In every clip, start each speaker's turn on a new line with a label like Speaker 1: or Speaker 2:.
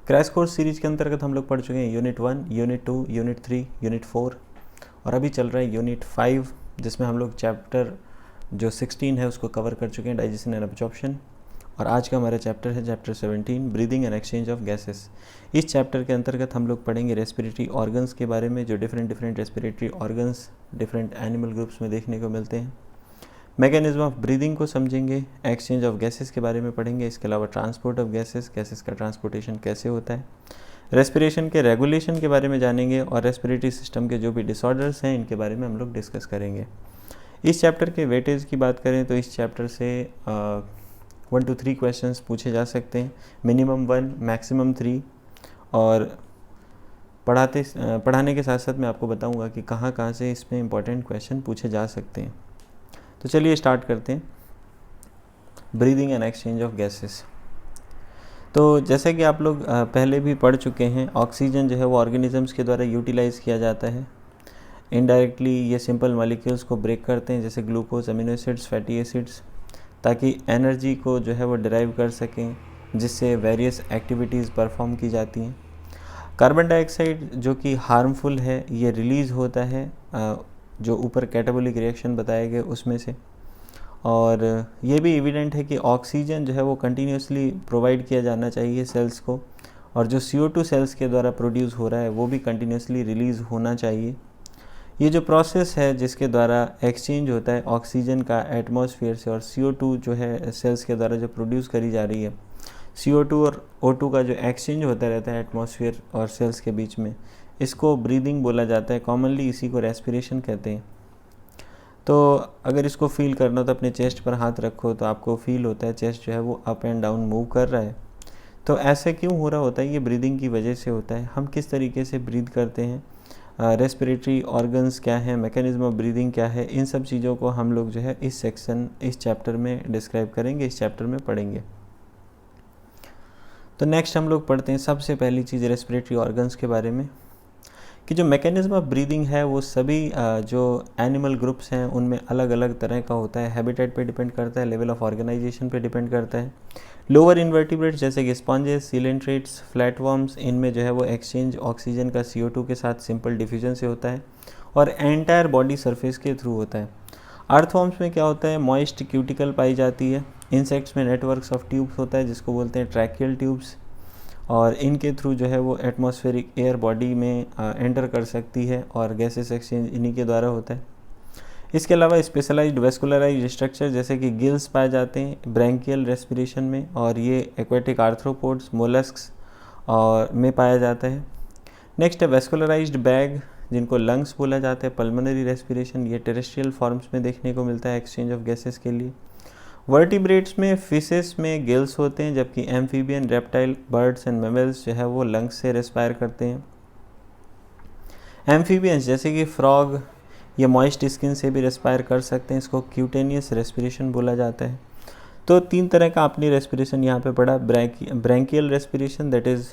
Speaker 1: Crash course series के अंतर्गत हम लोग पढ़ चुके हैं यूनिट 1, यूनिट 2, यूनिट 3, यूनिट 4 और अभी चल रहा है यूनिट 5, जिसमें हम लोग चैप्टर जो 16 है उसको कवर कर चुके हैं, डाइजेशन एंड एब्जॉर्प्शन। और आज का हमारा चैप्टर है chapter 17, breathing and exchange of gases. इस चैप्टर के अंतर्गत हम लोग पढ़ेंगे रेस्पिरेटरी ऑर्गन्स के बारे में, जो different respiratory organs different animal groups में देखने को मिलते हैं। मैकेनिज्म ऑफ ब्रीदिंग को समझेंगे, एक्सचेंज ऑफ गैसेस के बारे में पढ़ेंगे, इसके अलावा ट्रांसपोर्ट ऑफ गैसेस का ट्रांसपोर्टेशन कैसे होता है, रेस्पिरेशन के रेगुलेशन के बारे में जानेंगे और रेस्पिरेटरी सिस्टम के जो भी डिसऑर्डर्स हैं इनके बारे में हम लोग डिस्कस करेंगे। इस चैप्टर के वेटेज की बात करें तो इस चैप्टर से 1 to 3 क्वेश्चंस पूछे जा सकते हैं, मिनिमम 1 मैक्सिमम 3। और पढ़ाने के साथ साथ मैं आपको बताऊंगा कि कहाँ से इसमें इंपॉर्टेंट क्वेश्चन पूछे जा सकते हैं। तो चलिए स्टार्ट करते हैं, breathing and exchange of gases. तो जैसे कि आप लोग पहले भी पढ़ चुके हैं, ऑक्सीजन जो है वो ऑर्गेनिजम्स के द्वारा यूटिलाइज़ किया जाता है। इनडायरेक्टली ये सिंपल मॉलिक्यूल्स को ब्रेक करते हैं, जैसे glucose, amino acids, fatty acids, ताकि एनर्जी को जो है वो डिराइव कर सकें, जिससे वेरियस एक्टिविटीज़ परफॉर्म की जाती हैं। कार्बन डाइऑक्साइड जो कि हार्मफुल है, ये रिलीज़ होता है जो ऊपर कैटाबोलिक रिएक्शन बताए गए उसमें से। और ये भी एविडेंट है कि ऑक्सीजन जो है वो कंटिन्यूसली प्रोवाइड किया जाना चाहिए सेल्स को, और जो CO2 सेल्स के द्वारा प्रोड्यूस हो रहा है वो भी कंटिन्यूसली रिलीज़ होना चाहिए। ये जो प्रोसेस है जिसके द्वारा एक्सचेंज होता है ऑक्सीजन का एटमॉस्फेयर से और CO2 जो है सेल्स के द्वारा जो प्रोड्यूस करी जा रही है, CO2 और O2 का जो एक्सचेंज होता रहता है एटमॉस्फेयर और सेल्स के बीच में, इसको ब्रीदिंग बोला जाता है। कॉमनली इसी को रेस्पिरेशन कहते हैं। तो अगर इसको फील करना हो तो अपने चेस्ट पर हाथ रखो, तो आपको फील होता है चेस्ट जो है वो अप एंड डाउन मूव कर रहा है। तो ऐसे क्यों हो रहा होता है? ये ब्रीदिंग की वजह से होता है। हम किस तरीके से ब्रीद करते हैं, रेस्पिरेटरी ऑर्गन्स क्या है, मैकेनिज्म ऑफ ब्रीदिंग क्या है, इन सब चीज़ों को हम लोग जो है इस चैप्टर में डिस्क्राइब करेंगे, इस चैप्टर में पढ़ेंगे। तो नेक्स्ट हम लोग पढ़ते हैं सबसे पहली चीज़ रेस्पिरेटरी ऑर्गन्स के बारे में, कि जो मैकेनिज्म ऑफ ब्रीदिंग है वो सभी जो एनिमल ग्रुप्स हैं उनमें अलग अलग तरह का होता है। हैबिटेट पे डिपेंड करता है, लेवल ऑफ ऑर्गेनाइजेशन पे डिपेंड करता है। लोअर इन्वर्टिब्रेट्स जैसे कि स्पॉन्जेस, सीलेंट्रेट्स, फ्लैटवर्म्स, इनमें जो है वो एक्सचेंज ऑक्सीजन का CO2 के साथ सिंपल डिफ्यूजन से होता है और एंटायर बॉडी सरफेस के थ्रू होता है। अर्थवर्म्स में क्या होता है, मॉइस्ट क्यूटिकल पाई जाती है। इंसेक्ट्स में नेटवर्क्स ऑफ ट्यूब्स होता है जिसको बोलते हैं ट्रैकियल ट्यूब्स, और इनके थ्रू जो है वो एटमॉस्फेरिक एयर बॉडी में एंटर कर सकती है और गैसेस एक्सचेंज इन्हीं के द्वारा होता है। इसके अलावा स्पेशलाइज्ड वेस्कुलराइज्ड स्ट्रक्चर जैसे कि गिल्स पाए जाते हैं ब्रैंकियल रेस्पिरेशन में, और ये एक्वेटिक आर्थ्रोपोड्स, मोलस्क्स और में पाया जाता है। नेक्स्ट है वेस्कुलराइज्ड बैग, जिनको लंग्स बोला जाता है, पल्मोनरी रेस्पिरेशन, ये टेरेस्ट्रियल फॉर्म्स में देखने को मिलता है एक्सचेंज ऑफ गैसेस के लिए। वर्टिब्रेट्स में फिशेस में गिल्स होते हैं, जबकि amphibian, reptile, birds and mammals जो है वो लंग्स से रेस्पायर करते हैं। एम्फीबियंस जैसे कि फ्रॉग, ये मॉइस्ट स्किन से भी रेस्पायर कर सकते हैं, इसको क्यूटेनियस रेस्पिरेशन बोला जाता है। तो 3 तरह का आपने रेस्पिरेशन यहाँ पे पढ़ा, branchial respiration that is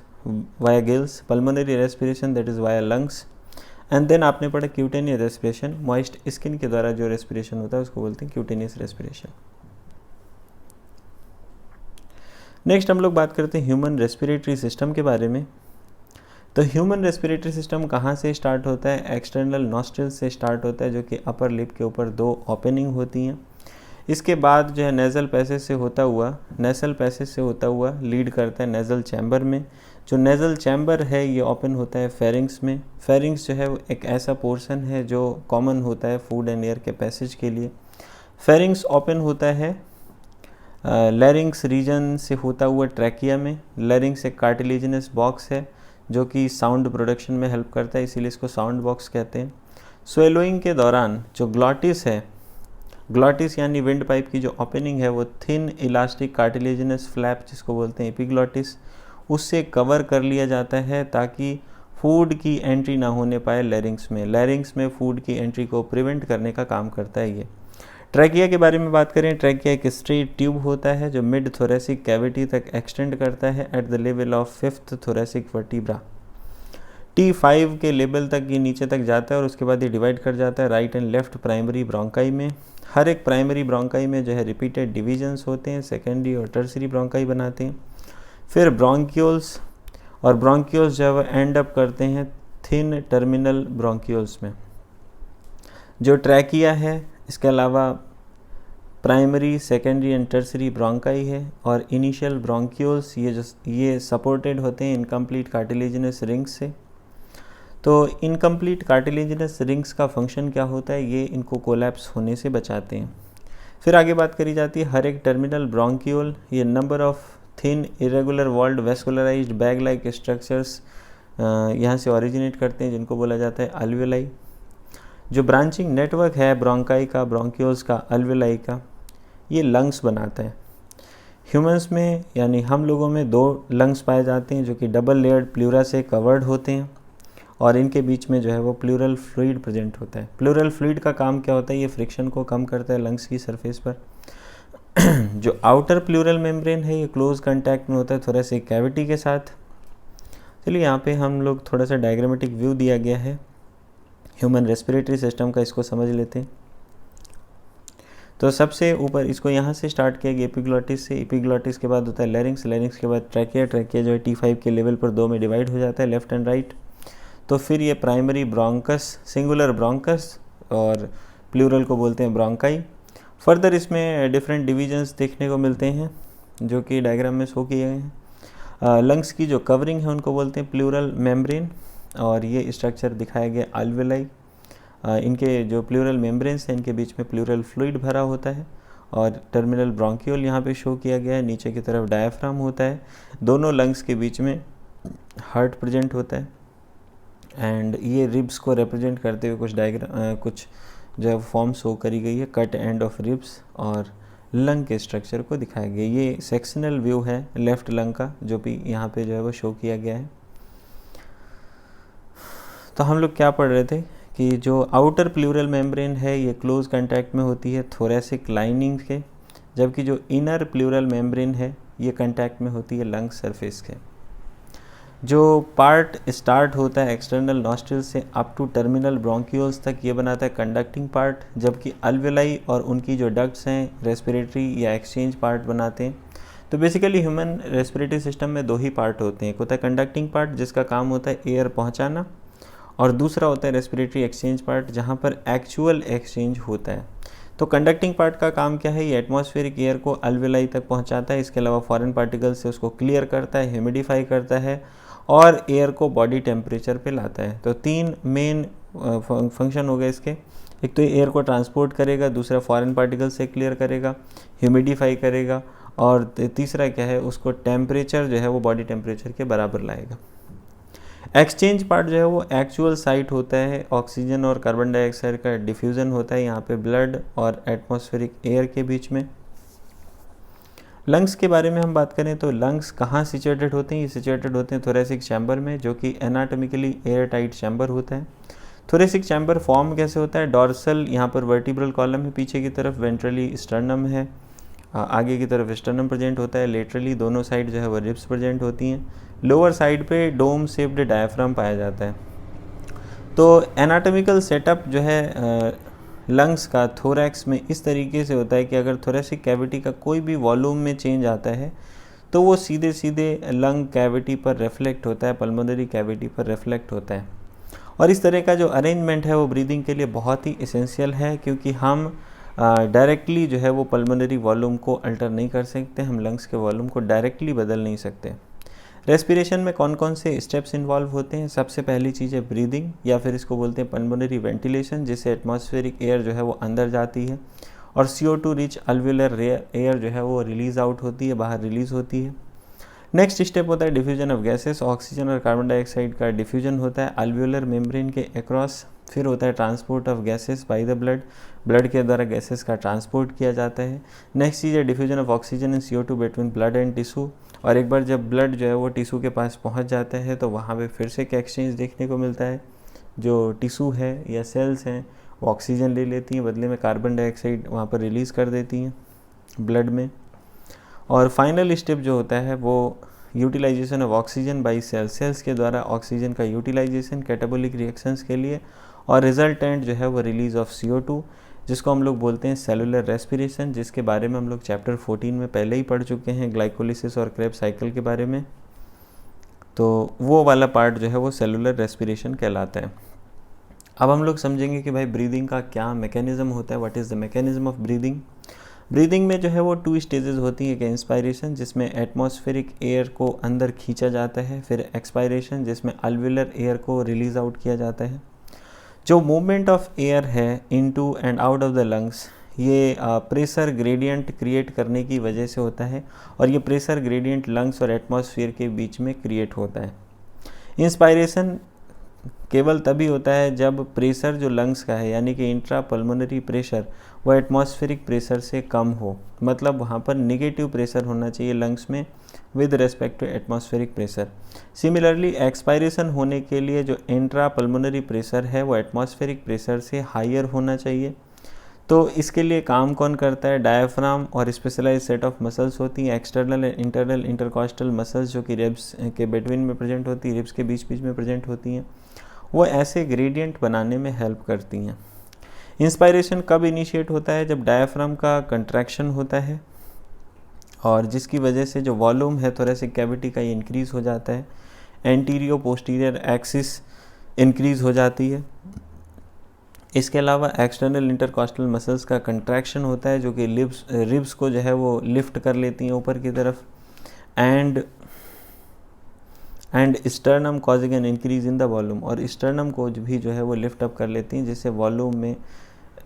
Speaker 1: via gills, pulmonary respiration that is via lungs, and then आपने पढ़ा क्यूटेनियस रेस्पिरेशन, मॉइस्ट स्किन के द्वारा जो रेस्पिरेशन होता है उसको बोलते हैं क्यूटेनियस रेस्पिरेशन। नेक्स्ट हम लोग बात करते हैं ह्यूमन रेस्पिरेटरी सिस्टम के बारे में। तो ह्यूमन रेस्पिरेटरी सिस्टम कहाँ से स्टार्ट होता है? एक्सटर्नल नॉस्ट्रिल से स्टार्ट होता है, जो कि अपर लिप के ऊपर 2 ओपनिंग होती हैं। इसके बाद जो है नेज़ल पैसेज से होता हुआ लीड करता है नेज़ल चैम्बर में। जो नेज़ल चैम्बर है ये ओपन होता है फेरिंग्स में। फेरिंग्स जो है वो एक ऐसा पोर्शन है जो कॉमन होता है फूड एंड एयर के पैसेज के लिए। फेरिंग्स ओपन होता है लैरिंग्स रीजन से होता हुआ ट्रैकिया में। लैरिंग्स एक कार्टिलेजिनस बॉक्स है जो कि साउंड प्रोडक्शन में हेल्प करता है, इसीलिए इसको साउंड बॉक्स कहते हैं। स्वेलोइंग के दौरान जो ग्लॉटिस है, ग्लॉटिस यानी विंड पाइप की जो ओपनिंग है वो थिन इलास्टिक कार्टिलेजिनस फ्लैप जिसको बोलते हैं एपिग्लॉटिस, उससे कवर कर लिया जाता है ताकि फूड की एंट्री ना होने पाए लैरिंग्स में। लैरिंग्स में फूड की एंट्री को प्रिवेंट करने का काम करता है ये। ट्रैकिया के बारे में बात करें, ट्रैकिया एक स्ट्रेट ट्यूब होता है जो मिड थोरेसिक कैविटी तक एक्सटेंड करता है at the level of 5th thoracic vertebra. T5 के लेवल तक ये नीचे तक जाता है और उसके बाद ये डिवाइड कर जाता है right and left primary bronchi में। हर एक प्राइमरी ब्रोंकाई में जो है रिपीटेड डिविजन्स होते हैं, सेकेंडरी और टर्सरी ब्रोंकाई बनाते हैं। फिर ब्रोंक्यूल्स और ब्रोंकियोल्स जो है वो एंड अप करते हैं थिन टर्मिनल ब्रोंकियोल्स में। जो ट्रैकिया है, इसके अलावा primary, secondary and tertiary bronchi है, और इनिशियल ब्रोंकियोल्स ये सपोर्टेड होते हैं इनकम्प्लीट कार्टिलेजिनस रिंग्स से। तो इनकम्प्लीट कार्टिलेजिनस रिंग्स का फंक्शन क्या होता है, ये इनको कोलैप्स होने से बचाते हैं। फिर आगे बात करी जाती है हर एक टर्मिनल ब्रोंकियोल, ये number of thin irregular walled vascularised bag like structures यहाँ से ओरिजिनेट करते हैं, जिनको बोला जाता है अल्वेलाई। जो ब्रांचिंग नेटवर्क है ब्रोंकाई का, ब्रोंकियोल्स का, अल्वेलाई का, ये लंग्स बनाता है। ह्यूमंस में यानी हम लोगों में 2 लंग्स पाए जाते हैं जो कि डबल लेयर्ड प्लूरा से कवर्ड होते हैं, और इनके बीच में जो है वो प्लूरल फ्लूइड प्रेजेंट होता है। प्लूरल फ्लूइड का काम क्या होता है, ये फ्रिक्शन को कम करता है लंग्स की सरफेस पर। जो आउटर प्लूरल मेम्ब्रेन है, ये क्लोज कांटेक्ट में होता है थोरेसिक कैविटी के साथ। चलिए यहाँ पे हम लोग थोड़ा सा डायग्रामेटिक व्यू दिया गया है ह्यूमन रेस्पिरेटरी सिस्टम का, इसको समझ लेते हैं। तो सबसे ऊपर इसको यहाँ से स्टार्ट किया गया एपिग्लॉटिस से, एपिग्लॉटिस के बाद होता है लैरिंक्स, लैरिंक्स के बाद ट्रैकिया, ट्रैकिया जो है T5 के लेवल पर 2 में डिवाइड हो जाता है, लेफ्ट एंड राइट। तो फिर ये प्राइमरी ब्रोंकस, सिंगुलर ब्रोंकस, और प्लूरल को बोलते हैं ब्रोंकाई। फर्दर इसमें डिफरेंट डिविजन्स देखने को मिलते हैं जो कि डायग्राम में शो किए गए हैं। लंग्स की जो कवरिंग है उनको बोलते हैं प्लूरल मेम्ब्रेन, और ये स्ट्रक्चर दिखाया गया अल्वेलाई। इनके जो प्लूरल मेम्ब्रेन्स हैं इनके बीच में प्लूरल फ्लूइड भरा होता है, और टर्मिनल ब्रोंकियोल यहाँ पे शो किया गया है। नीचे की तरफ डायफ्राम होता है, दोनों लंग्स के बीच में हार्ट प्रेजेंट होता है, एंड ये रिब्स को रिप्रेजेंट करते हुए कुछ जो है फॉर्म शो करी गई है, कट एंड ऑफ रिब्स, और लंग के स्ट्रक्चर को दिखाया गया। ये सेक्शनल व्यू है लेफ्ट लंग का, जो भी यहाँ पे जो है वो शो किया गया है। तो हम लोग क्या पढ़ रहे थे कि जो आउटर प्लूरल मेम्ब्रेन है ये क्लोज कांटेक्ट में होती है थोरेसिक लाइनिंग के, जबकि जो इनर प्लूरल मेम्ब्रेन है ये कांटेक्ट में होती है लंग सरफेस के। जो पार्ट स्टार्ट होता है एक्सटर्नल नॉस्ट्रिल से अप टू टर्मिनल ब्रोंकियोल्स तक, ये बनाता है कंडक्टिंग पार्ट, जबकि अल्वेलाई और उनकी जो डक्ट्स हैं रेस्पिरेटरी या एक्सचेंज पार्ट बनाते हैं। तो बेसिकली ह्यूमन रेस्पिरेटरी सिस्टम में 2 ही पार्ट होते हैं, एक होता है कंडक्टिंग पार्ट जिसका काम होता है एयर पहुंचाना, और दूसरा होता है रेस्पिरेटरी एक्सचेंज पार्ट जहाँ पर एक्चुअल एक्सचेंज होता है। तो कंडक्टिंग पार्ट का काम क्या है, ये एटमॉस्फेरिक एयर को अल्वेलाई तक पहुंचाता है, इसके अलावा फॉरेन पार्टिकल्स से उसको क्लियर करता है, ह्यूमिडिफाई करता है, और एयर को बॉडी टेम्परेचर पे लाता है। तो 3 मेन फंक्शन हो गए इसके, एक तो एयर को ट्रांसपोर्ट करेगा, दूसरा फॉरेन पार्टिकल्स से क्लियर करेगा, ह्यूमिडिफाई करेगा, और तीसरा क्या है, उसको टेम्परेचर जो है वो बॉडी टेम्परेचर के बराबर लाएगा। एक्सचेंज पार्ट जो है वो एक्चुअल साइट होता है, ऑक्सीजन और कार्बन डाइऑक्साइड का डिफ्यूज़न होता है यहाँ पे ब्लड और एटमॉस्फेरिक एयर के बीच में। लंग्स के बारे में हम बात करें तो लंग्स कहाँ सिचुएटेड होते हैं, ये सिचुएटेड होते हैं थोरेसिक चैम्बर में, जो कि एनाटॉमिकली एयर टाइट चैम्बर होता है। थोरेसिक चैम्बर फॉर्म कैसे होता है, डॉर्सल यहाँ पर वर्टिब्रल कॉलम है, पीछे की तरफ वेंट्रली स्टर्नम है, आगे की तरफ स्टर्नम प्रेजेंट होता है, लेटरली दोनों साइड जो है वो रिब्स प्रेजेंट होती हैं, लोअर साइड पे डोम शेप्ड डायफ्राम पाया जाता है। तो एनाटॉमिकल सेटअप जो है लंग्स का थोरैक्स में इस तरीके से होता है कि अगर थोरेसिक कैविटी का कोई भी वॉल्यूम में चेंज आता है तो वो सीधे सीधे लंग कैविटी पर रिफ्लेक्ट होता है, पल्मोनरी कैविटी पर रिफ्लेक्ट होता है। और इस तरह का जो अरेंजमेंट है वो ब्रीदिंग के लिए बहुत ही एसेंशियल है, क्योंकि हम डायरेक्टली जो है वो पल्मोनरी वॉल्यूम को अल्टर नहीं कर सकते, हम लंग्स के वॉल्यूम को डायरेक्टली बदल नहीं सकते। रेस्पिरेशन में कौन कौन से स्टेप्स इन्वॉल्व होते हैं, सबसे पहली चीज़ है ब्रीदिंग, या फिर इसको बोलते हैं पल्मोनरी वेंटिलेशन, जिससे एटमॉस्फेरिक एयर जो है वो अंदर जाती है और CO2 रिच अल्वेलर एयर जो है वो रिलीज आउट होती है, बाहर रिलीज होती है। नेक्स्ट स्टेप होता है डिफ्यूजन ऑफ गैसेस, ऑक्सीजन और कार्बन डाइऑक्साइड का डिफ्यूजन होता है अल्वेलर मेम्ब्रेन के अक्रॉस। फिर होता है transport of gases by the blood, blood के द्वारा गैसेस का ट्रांसपोर्ट किया जाता है। नेक्स्ट चीज़ है diffusion of oxygen and CO2 between blood and tissue, और एक बार जब ब्लड जो है वो टिश्यू के पास पहुंच जाता है तो वहाँ पे फिर से एक एक्सचेंज देखने को मिलता है, जो टिश्यू है या सेल्स हैं वो ऑक्सीजन ले लेती हैं, बदले में कार्बन डाइऑक्साइड वहाँ पर रिलीज़ कर देती हैं ब्लड में। और फाइनल स्टेप जो होता है वो utilisation of oxygen by cells, cells के द्वारा ऑक्सीजन का यूटिलाइजेशन कैटाबोलिक रिएक्शंस के लिए, और रिजल्टेंट जो है वो रिलीज ऑफ CO2, जिसको हम लोग बोलते हैं सेलुलर रेस्पिरेशन, जिसके बारे में हम लोग चैप्टर 14 में पहले ही पढ़ चुके हैं, ग्लाइकोलिसिस और क्रेब्स साइकिल के बारे में। तो वो वाला पार्ट जो है वो सेलुलर रेस्पिरेशन कहलाता है। अब हम लोग समझेंगे कि भाई ब्रीदिंग का क्या मैकेनिज़्म होता है, what is the mechanism of breathing. Breathing में जो है वो 2 स्टेजेस होती हैं, एक इंस्पायरेशन जिसमें एटमॉस्फेरिक एयर को अंदर खींचा जाता है, फिर एक्सपायरेशन जिसमें अल्विलर एयर को रिलीज़ आउट किया जाता है। जो मूवमेंट ऑफ एयर है into and out of the lungs, ये प्रेशर ग्रेडियंट क्रिएट करने की वजह से होता है, और ये प्रेशर ग्रेडियंट लंग्स और एटमॉस्फेयर के बीच में क्रिएट होता है। इंस्पायरेशन केवल तभी होता है जब प्रेशर जो लंग्स का है यानी कि इंट्रा पल्मोनरी प्रेशर वो एटमॉस्फेरिक प्रेशर से कम हो, मतलब वहाँ पर नेगेटिव प्रेशर होना चाहिए लंग्स में with respect to atmospheric pressure. Similarly expiration होने के लिए जो इंट्रा पल्मोनरी प्रेशर है वो एटमॉस्फेरिक प्रेशर से हायर होना चाहिए। तो इसके लिए काम कौन करता है, डायफ्राम और स्पेशलाइज सेट ऑफ मसल्स होती हैं, external and internal intercostal muscles जो कि रिब्स के बिटवीन में प्रेजेंट होती है, रिब्स के बीच बीच में प्रेजेंट होती हैं, वो ऐसे ग्रेडियंट बनाने में हेल्प करती हैं। इंस्पायरेशन कब इनिशिएट होता है, जब डायफ्राम का कंट्रैक्शन होता है और जिसकी वजह से जो वॉल्यूम है थोरेसिक कैविटी का ये इंक्रीज़ हो जाता है, एंटीरियो पोस्टीरियर एक्सिस इंक्रीज़ हो जाती है। इसके अलावा एक्सटर्नल इंटरकॉस्टल मसल्स का कंट्रैक्शन होता है जो कि रिब्स को जो है वो लिफ्ट कर लेती हैं ऊपर की तरफ, and sternum causing an increase in the volume, और स्टर्नम को भी जो है वो लिफ्ट अप कर लेती हैं जिससे वॉल्यूम में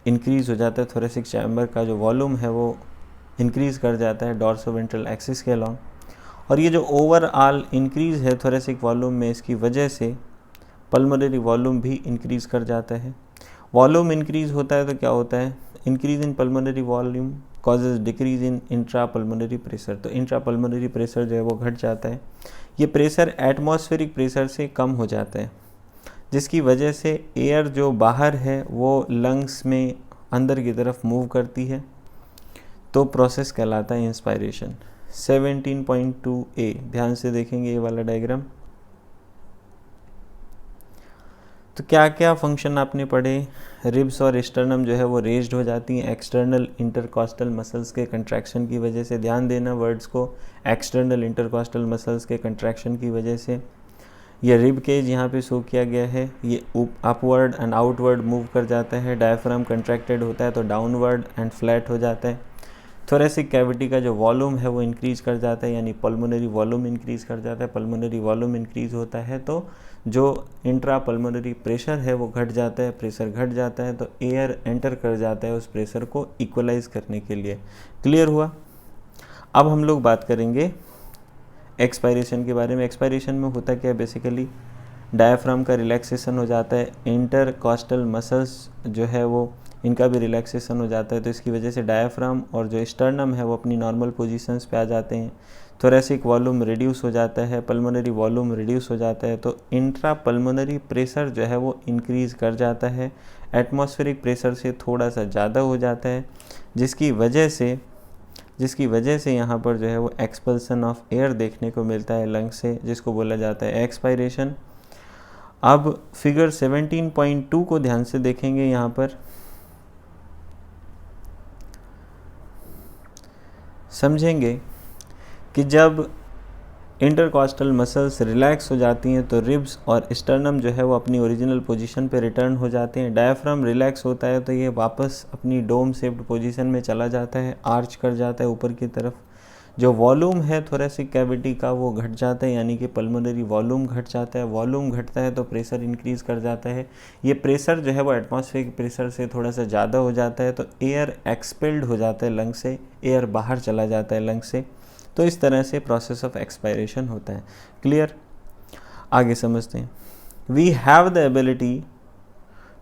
Speaker 1: इंक्रीज़ हो जाता है, थोरेसिक चैम्बर का जो वॉल्यूम है वो इंक्रीज़ कर जाता है डॉर्सोवेंट्रल एक्सिस के अलॉन्ग। और ये जो ओवरऑल इंक्रीज़ है थोरेसिक वॉल्यूम में, इसकी वजह से पल्मोनरी वॉल्यूम भी इंक्रीज़ कर जाता है। वॉल्यूम इंक्रीज़ होता है तो क्या होता है, increase in pulmonary volume causes decrease in intra pulmonary pressure, तो इंट्रा पल्मोनरी प्रेशर जो है वो घट जाता है। ये प्रेशर एटमॉस्फेरिक प्रेशर से कम हो जाता है जिसकी वजह से एयर जो बाहर है वो लंग्स में अंदर की तरफ मूव करती है, तो प्रोसेस कहलाता है इंस्पायरेशन। 17.2a ध्यान से देखेंगे ये वाला डायग्राम। तो क्या क्या फंक्शन आपने पढ़े, रिब्स और स्टर्नम जो है वो रेज्ड हो जाती हैं एक्सटर्नल इंटरकॉस्टल मसल्स के कंट्रैक्शन की वजह से। ध्यान देना वर्ड्स को, एक्सटर्नल इंटरकॉस्टल मसल्स के कंट्रैक्शन की वजह से। ये रिब केज यहाँ पे शो किया गया है, ये अपवर्ड एंड आउटवर्ड मूव कर जाता है। डायफ्राम कंट्रैक्टेड होता है तो डाउनवर्ड एंड फ्लैट हो जाता है। थोरेसिक कैविटी का जो वॉल्यूम है वो इंक्रीज़ कर जाता है, यानी पल्मोनरी वॉल्यूम इंक्रीज़ कर जाता है। पल्मोनरी वॉल्यूम इंक्रीज़ होता है तो जो इंट्रा पल्मोनरी प्रेशर है वो घट जाता है, प्रेशर घट जाता है तो एयर एंटर कर जाता है उस प्रेशर को इक्वलाइज करने के लिए। क्लियर हुआ। अब हम लोग बात करेंगे एक्सपायरेशन के बारे में। एक्सपायरेशन में होता क्या है, बेसिकली डायफ्राम का रिलैक्सेशन हो जाता है, इंटरकॉस्टल मसल्स जो है वो इनका भी रिलैक्सेशन हो जाता है, तो इसकी वजह से डायफ्राम और जो स्टर्नम है वो अपनी नॉर्मल पोजीशंस पे आ जाते हैं। थोरेसिक वॉल्यूम रिड्यूस हो जाता है, पल्मोनरी वॉल्यूम रिड्यूस हो जाता है, तो इंट्रा पल्मोनरी प्रेशर जो है वो इंक्रीज़ कर जाता है, एटमॉस्फेरिक प्रेशर से थोड़ा सा ज़्यादा हो जाता है, जिसकी वजह से यहाँ पर जो है वो एक्सपल्सन ऑफ एयर देखने को मिलता है लंग से, जिसको बोला जाता है एक्सपायरेशन। अब फिगर 17.2 को ध्यान से देखेंगे। यहाँ पर समझेंगे कि जब इंटरकॉस्टल मसल्स रिलैक्स हो जाती हैं तो रिब्स और स्टर्नम जो है वो अपनी ओरिजिनल पोजीशन पे रिटर्न हो जाते हैं। डायफ्राम रिलैक्स होता है तो ये वापस अपनी डोम शेप्ड पोजीशन में चला जाता है, आर्च कर जाता है ऊपर की तरफ। जो वॉल्यूम है थोरेसिक कैविटी का वो घट जाता है, यानी कि पल्मोनरी वॉल्यूम घट जाता है। वॉल्यूम घटता है तो प्रेशर इंक्रीज़ कर जाता है। ये प्रेशर जो है वो एटमॉस्फेरिक प्रेशर से थोड़ा सा ज़्यादा हो जाता है तो एयर एक्सपेल्ड हो जाता है लंग से, एयर बाहर चला जाता है लंग से। तो इस तरह से प्रोसेस ऑफ एक्सपायरेशन होता है। क्लियर। आगे समझते हैं। We have the ability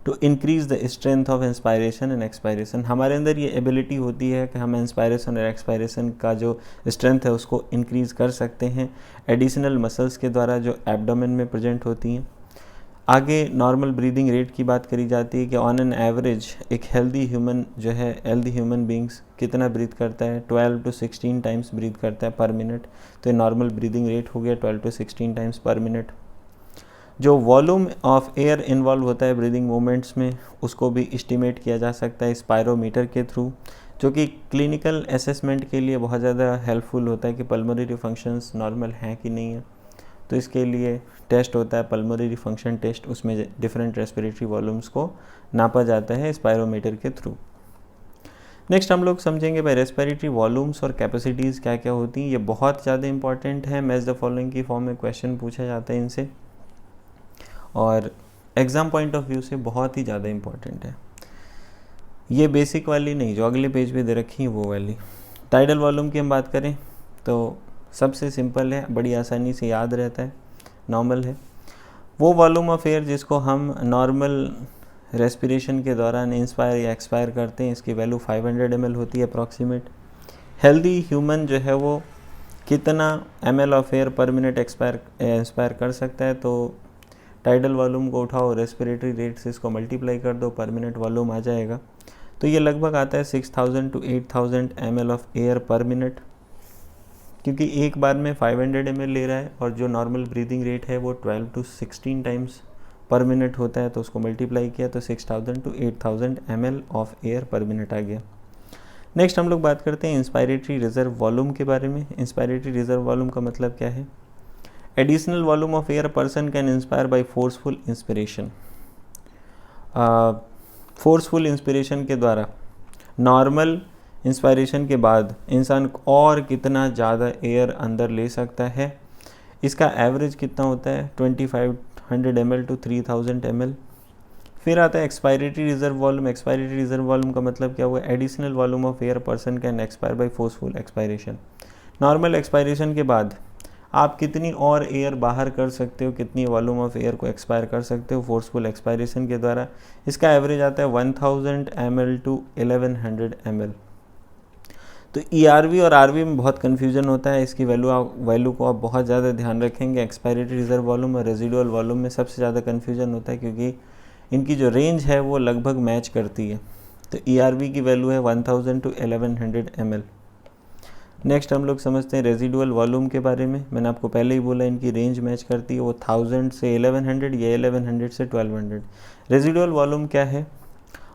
Speaker 1: to increase the strength of inspiration and expiration. हमारे अंदर ये एबिलिटी होती है कि हम इंस्पायरेशन और एक्सपायरेशन का जो स्ट्रेंथ है उसको इंक्रीज़ कर सकते हैं एडिशनल मसल्स के द्वारा जो एब्डोमेन में प्रेजेंट होती हैं। आगे नॉर्मल ब्रीदिंग रेट की बात करी जाती है कि ऑन एन एवरेज एक हेल्दी ह्यूमन बींग्स कितना ब्रीथ करता है, 12 to 16 टाइम्स ब्रीथ करता है पर मिनट। तो ये नॉर्मल ब्रीदिंग रेट हो गया 12 to 16 टाइम्स पर मिनट। जो वॉल्यूम ऑफ एयर इन्वॉल्व होता है ब्रीदिंग मूवमेंट्स में उसको भी एस्टिमेट किया जा सकता है स्पायरोमीटर के थ्रू, जो कि क्लिनिकल असेसमेंट के लिए बहुत ज़्यादा हेल्पफुल होता है कि पल्मोनरी फंक्शंस नॉर्मल हैं कि नहीं है। तो इसके लिए टेस्ट होता है पल्मोनरी फंक्शन टेस्ट, उसमें डिफरेंट रेस्पिरेटरी वॉल्यूम्स को नापा जाता है स्पायरोमीटर के थ्रू। नेक्स्ट हम लोग समझेंगे भाई रेस्पिरेटरी वॉल्यूम्स और कैपेसिटीज़ क्या क्या होती हैं। ये बहुत ज़्यादा इंपॉर्टेंट है, मैच द फॉलोइंग की फॉर्म में क्वेश्चन पूछा जाता है इनसे, और एग्ज़ाम पॉइंट ऑफ व्यू से बहुत ही ज़्यादा इंपॉर्टेंट है। ये बेसिक वाली नहीं, जो अगले पेज पे दे रखी है वो वाली। टाइडल वॉल्यूम की हम बात करें तो सबसे सिंपल है, बड़ी आसानी से याद रहता है, नॉर्मल है। वो वॉल्यूम ऑफ एयर जिसको हम नॉर्मल रेस्पिरेशन के दौरान इंस्पायर या एक्सपायर करते हैं, इसकी वैल्यू 500 ml होती है अप्रॉक्सीमेट। हेल्दी ह्यूमन जो है वो कितना ml of air per minute inspire कर सकता है, तो टाइडल वॉल्यूम को उठाओ, रेस्पिरेटरी रेट से इसको मल्टीप्लाई कर दो, पर मिनट वॉल्यूम आ जाएगा। तो ये लगभग आता है 6000 to 8000 ml of air per minute, क्योंकि एक बार में 500 ml ले रहा है और जो नॉर्मल ब्रीदिंग रेट है वो 12 to 16 टाइम्स पर मिनट होता है, तो उसको मल्टीप्लाई किया तो 6000 to 8000 ml of air per minute आ गया। नेक्स्ट हम लोग बात करते हैं इंस्पायरेटरी रिजर्व वॉल्यूम के बारे में। इंस्पायरेटरी रिजर्व वॉल्यूम का मतलब क्या है? Additional volume of air person can inspire by forceful inspiration. Forceful inspiration के द्वारा नॉर्मल इंस्पायरेशन के बाद इंसान और कितना ज़्यादा एयर अंदर ले सकता है, इसका एवरेज कितना होता है 2500 ml to 3000 ml। फिर आता है expiratory reserve volume. Expiratory reserve volume का मतलब क्या हुआ? Additional volume of air person can expire by forceful expiration. Normal expiration के बाद आप कितनी और एयर बाहर कर सकते हो, कितनी वॉल्यूम ऑफ एयर को एक्सपायर कर सकते हो फोर्सफुल एक्सपायरेशन के द्वारा, इसका एवरेज आता है 1000 ml to 1100 ml। तो ERV और RV में बहुत कन्फ्यूजन होता है, इसकी वैल्यू को आप बहुत ज़्यादा ध्यान रखेंगे। एक्सपायरेटरी रिजर्व वॉल्यूम और रेजिडुअल वॉल्यूम में सबसे ज़्यादा कन्फ्यूजन होता है, क्योंकि इनकी जो रेंज है वो लगभग मैच करती है। तो ERV की वैल्यू है 1000 to 1100 ml। नेक्स्ट हम लोग समझते हैं रेजिडुअल वॉल्यूम के बारे में। मैंने आपको पहले ही बोला इनकी रेंज मैच करती है, वो 1000 से 1100 या 1100 से 1200। रेजिडुअल वॉल्यूम क्या है?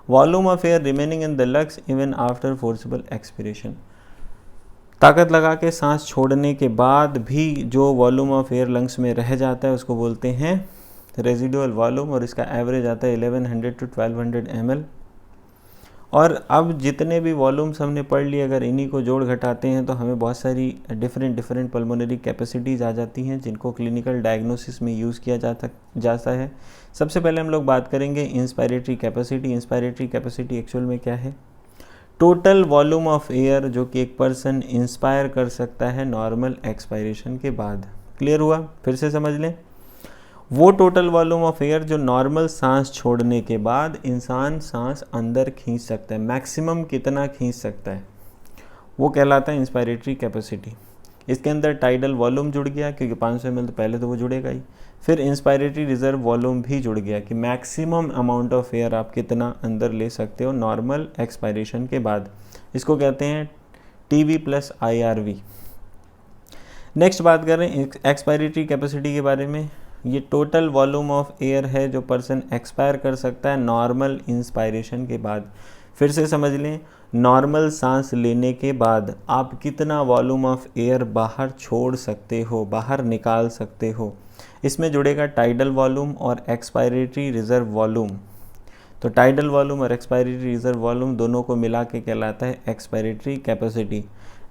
Speaker 1: Volume of air remaining in the lungs even after forcible expiration. ताकत लगा के सांस छोड़ने के बाद भी जो वॉल्यूम ऑफ एयर लंग्स में रह जाता है उसको बोलते हैं रेजिडुअल वॉल्यूम, और इसका एवरेज आता है 1100 to 1200 ml। और अब जितने भी वॉल्यूम्स हमने पढ़ लिए, अगर इन्हीं को जोड़ घटाते हैं तो हमें बहुत सारी डिफरेंट पल्मोनरी कैपेसिटीज़ आ जाती हैं, जिनको क्लिनिकल डायग्नोसिस में यूज़ किया जाता है। सबसे पहले हम लोग बात करेंगे inspiratory capacity. Inspiratory capacity actual में क्या है? टोटल वॉल्यूम ऑफ एयर जो कि एक पर्सन इंस्पायर कर सकता है नॉर्मल एक्सपायरेशन के बाद। क्लियर हुआ? फिर से समझ लें, वो टोटल वॉल्यूम ऑफ एयर जो नॉर्मल सांस छोड़ने के बाद इंसान सांस अंदर खींच सकता है, मैक्सिमम कितना खींच सकता है, वो कहलाता है इंस्पायरेटरी कैपेसिटी। इसके अंदर टाइडल वॉल्यूम जुड़ गया, क्योंकि 500 ml तो पहले तो वो जुड़ेगा ही। फिर इंस्पायरेटरी रिजर्व वॉल्यूम भी जुड़ गया कि मैक्सिमम अमाउंट ऑफ एयर आप कितना अंदर ले सकते हो नॉर्मल एक्सपायरेशन के बाद। इसको कहते हैं TV + IRV। नेक्स्ट बात करें एक्सपायरेटरी कैपेसिटी के बारे में। ये टोटल वॉल्यूम ऑफ एयर है जो पर्सन एक्सपायर कर सकता है नॉर्मल इंस्पायरेशन के बाद। फिर से समझ लें, नॉर्मल सांस लेने के बाद आप कितना वॉल्यूम ऑफ एयर बाहर छोड़ सकते हो, बाहर निकाल सकते हो। इसमें जुड़ेगा टाइडल वॉल्यूम और एक्सपायरेटरी रिजर्व वॉल्यूम। तो टाइडल वॉल्यूम और एक्सपायरेटरी रिजर्व वॉल्यूम दोनों को मिला के कहलाता है एक्सपायरेटरी कैपेसिटी।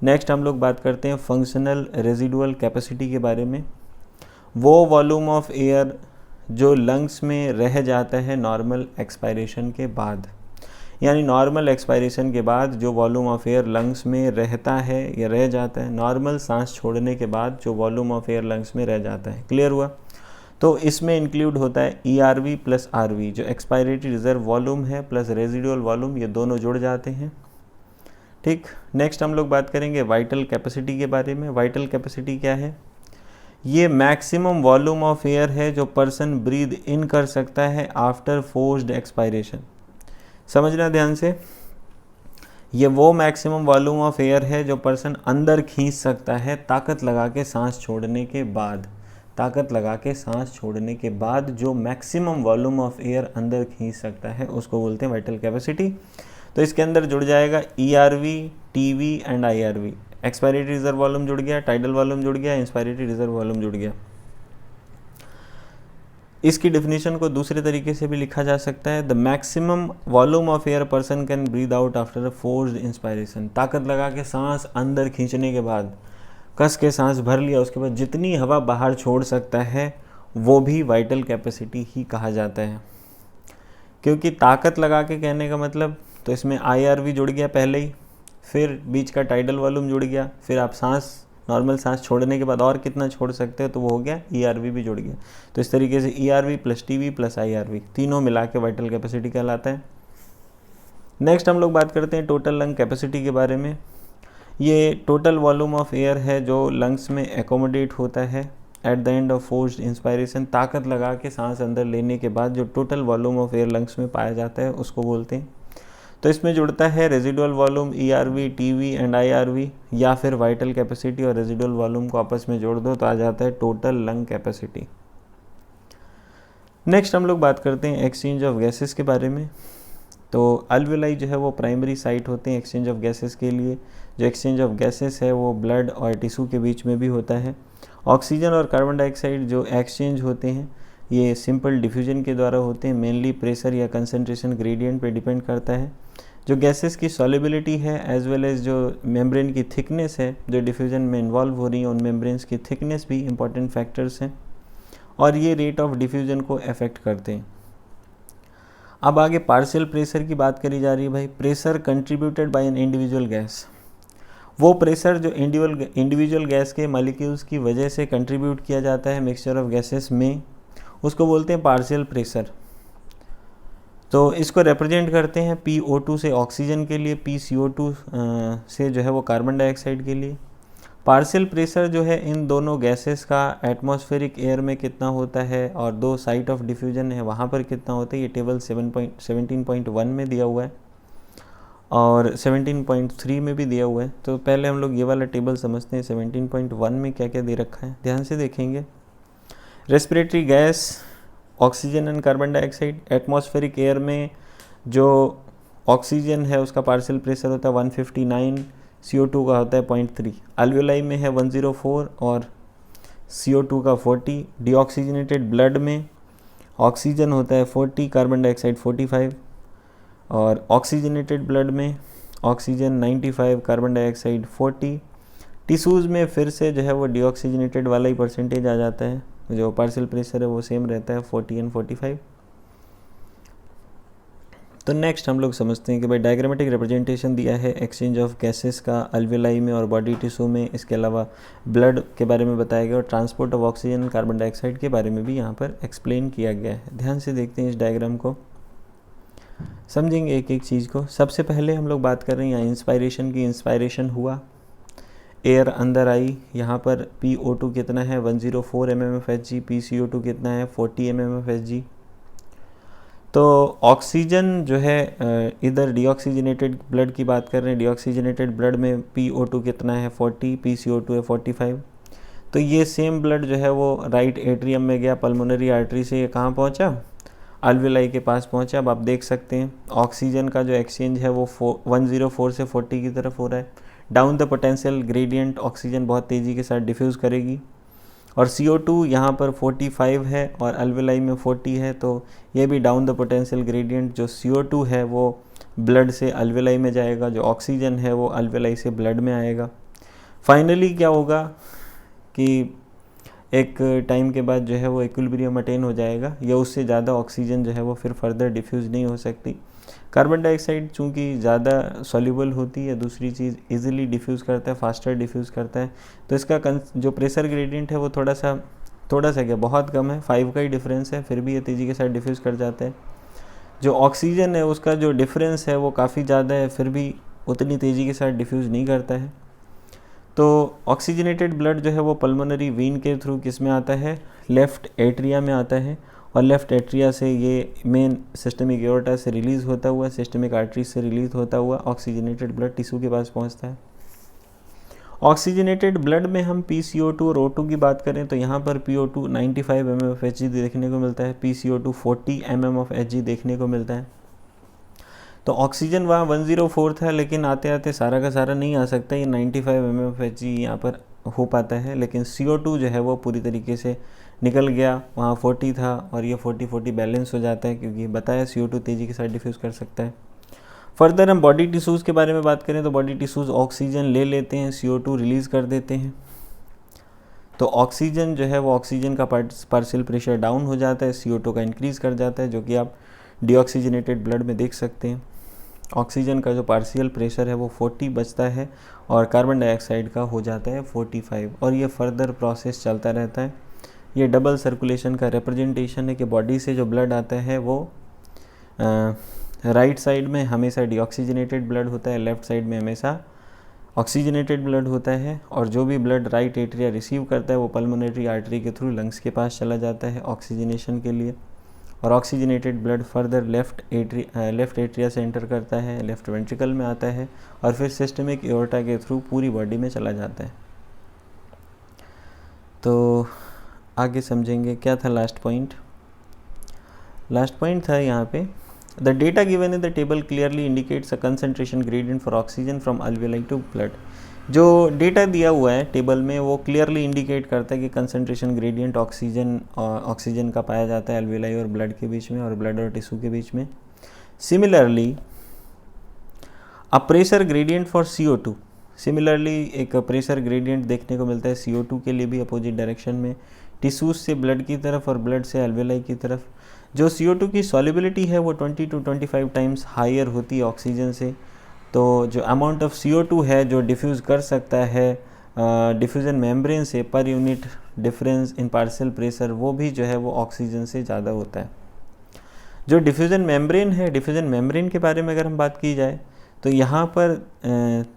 Speaker 1: नेक्स्ट हम लोग बात करते हैं फंक्शनल रेजिडुअल कैपेसिटी के बारे में। वो वॉल्यूम ऑफ एयर जो लंग्स में रह जाता है नॉर्मल एक्सपायरेशन के बाद, यानी नॉर्मल एक्सपायरेशन के बाद जो वॉल्यूम ऑफ एयर लंग्स में रहता है या रह जाता है, नॉर्मल सांस छोड़ने के बाद जो वॉल्यूम ऑफ एयर लंग्स में रह जाता है। क्लियर हुआ? तो इसमें इंक्लूड होता है ERV + RV, जो एक्सपायरेटरी रिजर्व वॉल्यूम है प्लस रेजिडुअल वॉल्यूम, ये दोनों जुड़ जाते हैं। ठीक, नेक्स्ट हम लोग बात करेंगे वाइटल कैपेसिटी के बारे में। वाइटल कैपेसिटी क्या है? ये मैक्सिमम वॉल्यूम ऑफ एयर है जो पर्सन ब्रीद इन कर सकता है आफ्टर फोर्स्ड एक्सपायरेशन। समझना ध्यान से, ये वो मैक्सिमम वॉल्यूम ऑफ एयर है जो पर्सन अंदर खींच सकता है ताकत लगा के सांस छोड़ने के बाद। ताकत लगा के सांस छोड़ने के बाद जो मैक्सिमम वॉल्यूम ऑफ एयर अंदर खींच सकता है उसको बोलते हैं वाइटल कैपेसिटी। तो इसके अंदर जुड़ जाएगा ERV, TV and IRV। Expiratory reserve volume जुड़ गया, टाइडल वॉल्यूम जुड़ गया, इंस्पायरेटरी रिजर्व वॉल्यूम जुड़ गया। इसकी डिफिनीशन को दूसरे तरीके से भी लिखा जा सकता है, the maximum volume of air person can breathe out after a forced inspiration. ताकत लगा के सांस अंदर खींचने के बाद, कस के सांस भर लिया, उसके बाद जितनी हवा बाहर छोड़ सकता है वो भी वाइटल कैपेसिटी ही कहा जाता है। क्योंकि ताकत लगा के कहने का मतलब, तो इसमें IRV जुड़ गया पहले ही, फिर बीच का टाइडल वॉल्यूम जुड़ गया, फिर आप सांस नॉर्मल सांस छोड़ने के बाद और कितना छोड़ सकते हो तो वो हो गया ERV भी जुड़ गया। तो इस तरीके से ERV plus TV plus IRV तीनों मिला के वाइटल कैपेसिटी कहलाता है। नेक्स्ट हम लोग बात करते हैं टोटल लंग कैपेसिटी के बारे में। ये टोटल वॉल्यूम ऑफ एयर है जो लंग्स में एकोमोडेट होता है at the end of forced inspiration. ताकत लगा के सांस अंदर लेने के बाद जो total volume of air lungs में पाया जाता है उसको बोलते हैं। तो इसमें जुड़ता है residual volume ERV, TV and IRV, या फिर वाइटल कैपेसिटी और रेजिडुअल वॉल्यूम को आपस में जोड़ दो तो आ जाता है टोटल लंग कैपेसिटी। नेक्स्ट हम लोग बात करते हैं एक्सचेंज ऑफ गैसेस के बारे में। तो अल्वियोलाई जो है वो प्राइमरी साइट होते हैं एक्सचेंज ऑफ गैसेस के लिए। जो एक्सचेंज ऑफ गैसेस है वो ब्लड और टिश्यू के बीच में भी होता है। ऑक्सीजन और कार्बन डाइऑक्साइड जो एक्सचेंज होते हैं ये सिंपल डिफ्यूजन के द्वारा होते हैं, मेनली प्रेशर या कंसंट्रेशन ग्रेडियंट पे डिपेंड करता है। जो गैसेस की सॉल्युबिलिटी है एज वेल एज जो मेम्ब्रेन की थिकनेस है जो डिफ्यूजन में इन्वॉल्व हो रही है, उन मेम्ब्रेन्स की थिकनेस भी इंपॉर्टेंट फैक्टर्स हैं और ये रेट ऑफ डिफ्यूजन को अफेक्ट करते हैं। अब आगे पार्शियल प्रेशर की बात करी जा रही है। भाई pressure contributed bye an individual gas, वो प्रेशर जो इंडिविजुअल गैस के मॉलिक्यूल्स की वजह से कंट्रीब्यूट किया जाता है मिक्सचर ऑफ गैसेस में, उसको बोलते हैं पार्शियल प्रेशर। तो इसको रिप्रेजेंट करते हैं PO2 से ऑक्सीजन के लिए, PCO2 से जो है वो कार्बन डाइऑक्साइड के लिए। पार्शियल प्रेशर जो है इन दोनों गैसेस का एटमॉस्फेरिक एयर में कितना होता है और दो साइट ऑफ डिफ्यूजन है वहाँ पर कितना होता है, ये टेबल 17.1 में दिया हुआ है और 17.3 में भी दिया हुआ है। तो पहले हम लोग ये वाला टेबल समझते हैं 17.1 में क्या क्या दे रखा है, ध्यान से देखेंगे। Respiratory gas oxygen and carbon dioxide, atmospheric air में जो ऑक्सीजन है उसका पार्शियल प्रेशर होता है 159, CO2 का होता है 0.3, अल्वियोलाई में है 104 और CO2 का 40। डीऑक्सीजनेटेड ब्लड में ऑक्सीजन होता है 40, कार्बन डाइऑक्साइड 45 और ऑक्सीजनेटेड ब्लड में ऑक्सीजन 95, कार्बन डाइऑक्साइड 40। टिश्यूज़ में फिर से जो है वो डीऑक्सीजनेटेड वाला ही परसेंटेज आ जाता है, जो पार्शियल प्रेशर है वो सेम रहता है 40 एंड 45। तो नेक्स्ट हम लोग समझते हैं कि भाई डायग्रामेटिक रिप्रेजेंटेशन दिया है एक्सचेंज ऑफ गैसेस का अल्वियोलाई में और बॉडी टिश्यू में। इसके अलावा ब्लड के बारे में बताया गया और ट्रांसपोर्ट ऑफ ऑक्सीजन और कार्बन डाइऑक्साइड के बारे में भी यहाँ पर एक्सप्लेन किया गया है। ध्यान से देखते हैं इस डायग्राम को, समझेंगे एक एक चीज़ को। सबसे पहले हम लोग बात कर रहे हैं यहाँ इंस्पायरेशन की। इंस्पायरेशन हुआ, एयर अंदर आई, यहाँ पर PO2 कितना है 104 mmFHg, PCO2 कितना है 40 mmFHg। तो ऑक्सीजन जो है इधर डीऑक्सीजनेटेड ब्लड की बात कर रहे हैं, डीऑक्सीजनेटेड ब्लड में PO2 कितना है 40, PCO2 है 45। तो ये सेम ब्लड जो है वो राइट एट्रियम में गया, पल्मोनरी आर्टरी से ये कहाँ पहुँचा, अल्वियोलाई के पास पहुँचा। अब आप देख सकते हैं ऑक्सीजन का जो एक्सचेंज है वो 104 से 40 की तरफ हो रहा है। Down the potential gradient oxygen बहुत तेज़ी के साथ डिफ्यूज़ करेगी और CO2 यहाँ पर 45 है और अल्वियोलाई में 40 है, तो ये भी डाउन द पोटेंशियल ग्रेडियंट। जो CO2 है वो ब्लड से अल्वियोलाई में जाएगा, जो ऑक्सीजन है वो अल्वियोलाई से ब्लड में आएगा। फाइनली क्या होगा कि एक टाइम के बाद जो है वो इक्विलिब्रियम अटेन हो जाएगा या उससे ज़्यादा ऑक्सीजन जो है वो फिर फर्दर डिफ्यूज़ नहीं हो सकती। कार्बन डाइऑक्साइड चूँकि ज़्यादा सॉल्युबल होती है, दूसरी चीज़ इजीली डिफ्यूज़ करता है, फास्टर डिफ्यूज़ करता है, तो इसका जो प्रेशर ग्रेडियंट है वो थोड़ा सा क्या बहुत कम है, 5 का ही डिफरेंस है, फिर भी ये तेज़ी के साथ डिफ्यूज़ कर जाता है। जो ऑक्सीजन है उसका जो डिफरेंस है वो काफ़ी ज़्यादा है, फिर भी उतनी तेज़ी के साथ डिफ्यूज़ नहीं करता है। तो ऑक्सीजनेटेड ब्लड जो है वो पल्मोनरी वेन के थ्रू किस में आता है, लेफ़्ट एट्रिया में आता है और लेफ़्ट एट्रिया से ये मेन सिस्टमिक एओर्टा से रिलीज़ होता हुआ, सिस्टमिक आर्टरी से रिलीज़ होता हुआ ऑक्सीजनेटेड ब्लड टिश्यू के पास पहुंचता है। ऑक्सीजनेटेड ब्लड में हम PCO2 और O2 की बात करें तो यहाँ पर PO2 95 mmFHg देखने को मिलता है, PCO2 40 mmFHg देखने को मिलता है। तो ऑक्सीजन वहाँ 104 था, लेकिन आते आते सारा का सारा नहीं आ सकता, ये 95 mmFHg यहाँ पर हो पाता है, लेकिन CO2 जो है वो पूरी तरीके से निकल गया, वहाँ 40 था और ये 40 बैलेंस हो जाता है, क्योंकि बताया CO2 तेज़ी के साथ डिफ्यूज़ कर सकता है। फर्दर हम बॉडी टिश्यूज़ के बारे में बात करें तो बॉडी टिश्यूज़ ऑक्सीजन ले लेते हैं, CO2 रिलीज़ कर देते हैं। तो ऑक्सीजन जो है वो ऑक्सीजन का पार्शियल प्रेशर डाउन हो जाता है, CO2 का इंक्रीज़ कर जाता है, जो कि आप डीऑक्सीजनेटेड ब्लड में देख सकते हैं। ऑक्सीजन का जो पार्शियल प्रेशर है वो 40 बचता है और कार्बन डाइऑक्साइड का हो जाता है 45, और ये फर्दर प्रोसेस चलता रहता है। ये डबल सर्कुलेशन का रिप्रेजेंटेशन है कि बॉडी से जो ब्लड आता है वो राइट साइड में हमेशा डीऑक्सीजनेटेड ब्लड होता है, लेफ़्ट साइड में हमेशा ऑक्सीजनेटेड ब्लड होता है, और जो भी ब्लड राइट एट्रिया रिसीव करता है वो पल्मोनरी आर्टरी के थ्रू लंग्स के पास चला जाता है ऑक्सीजनेशन के लिए, और oxygenated blood further left atria से एंटर करता है, लेफ़्ट वेंट्रिकल में आता है और फिर सिस्टमिक एओर्टा के थ्रू पूरी बॉडी में चला जाता है। तो आगे समझेंगे क्या था लास्ट पॉइंट। लास्ट पॉइंट था यहाँ पे, the data given in the table clearly indicates a concentration gradient for oxygen from alveoli to blood. जो डेटा दिया हुआ है टेबल में वो क्लियरली इंडिकेट करता है कि कंसंट्रेशन ग्रेडियंट ऑक्सीजन का पाया जाता है अल्वेलाई और ब्लड के बीच में और ब्लड और टिश्यू के बीच में। Similarly a pressure gradient for CO2, similarly एक प्रेशर ग्रेडियंट देखने को मिलता है CO2 के लिए भी अपोजिट डायरेक्शन में, टिश्यूज से ब्लड की तरफ और ब्लड से अल्वेलाई की तरफ। जो CO2 की सॉल्युबिलिटी है वो 20 to 25 टाइम्स हायर होती है ऑक्सीजन से। तो जो अमाउंट ऑफ CO2 है जो डिफ्यूज़ कर सकता है डिफ्यूज़न मेम्ब्रेन से per unit difference in partial pressure, वो भी जो है वो ऑक्सीजन से ज़्यादा होता है। जो डिफ्यूज़न मेम्ब्रेन है, डिफ्यूज़न मेम्ब्रेन के बारे में अगर हम बात की जाए तो यहाँ पर